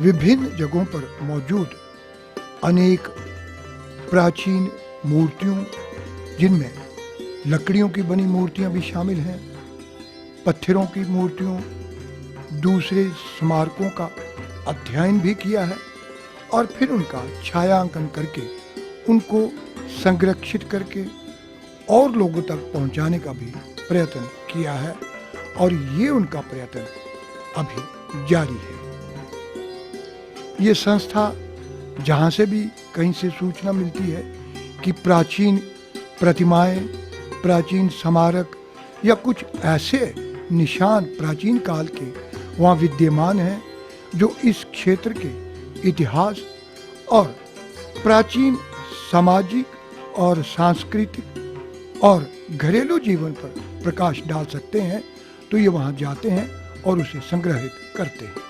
[SPEAKER 1] विभिन्न जगहों पर मौजूद अनेक प्राचीन मूर्तियों, जिनमें लकड़ियों की बनी मूर्तियां भी शामिल हैं, पत्थरों की मूर्तियों, दूसरे स्मारकों का अध्ययन भी किया है और फिर उनका छायांकन करके उनको संरक्षित करके और लोगों तक पहुंचाने का भी प्रयत्न किया है और ये उनका प्रयत्न अभी जारी है। ये संस्था जहाँ से भी कहीं से सूचना मिलती है कि प्राचीन प्रतिमाएं, प्राचीन स्मारक या कुछ ऐसे निशान प्राचीन काल के वहाँ विद्यमान हैं जो इस क्षेत्र के इतिहास और प्राचीन सामाजिक और सांस्कृतिक और घरेलू जीवन पर प्रकाश डाल सकते हैं, तो ये वहाँ जाते हैं और उसे संग्रहित करते हैं।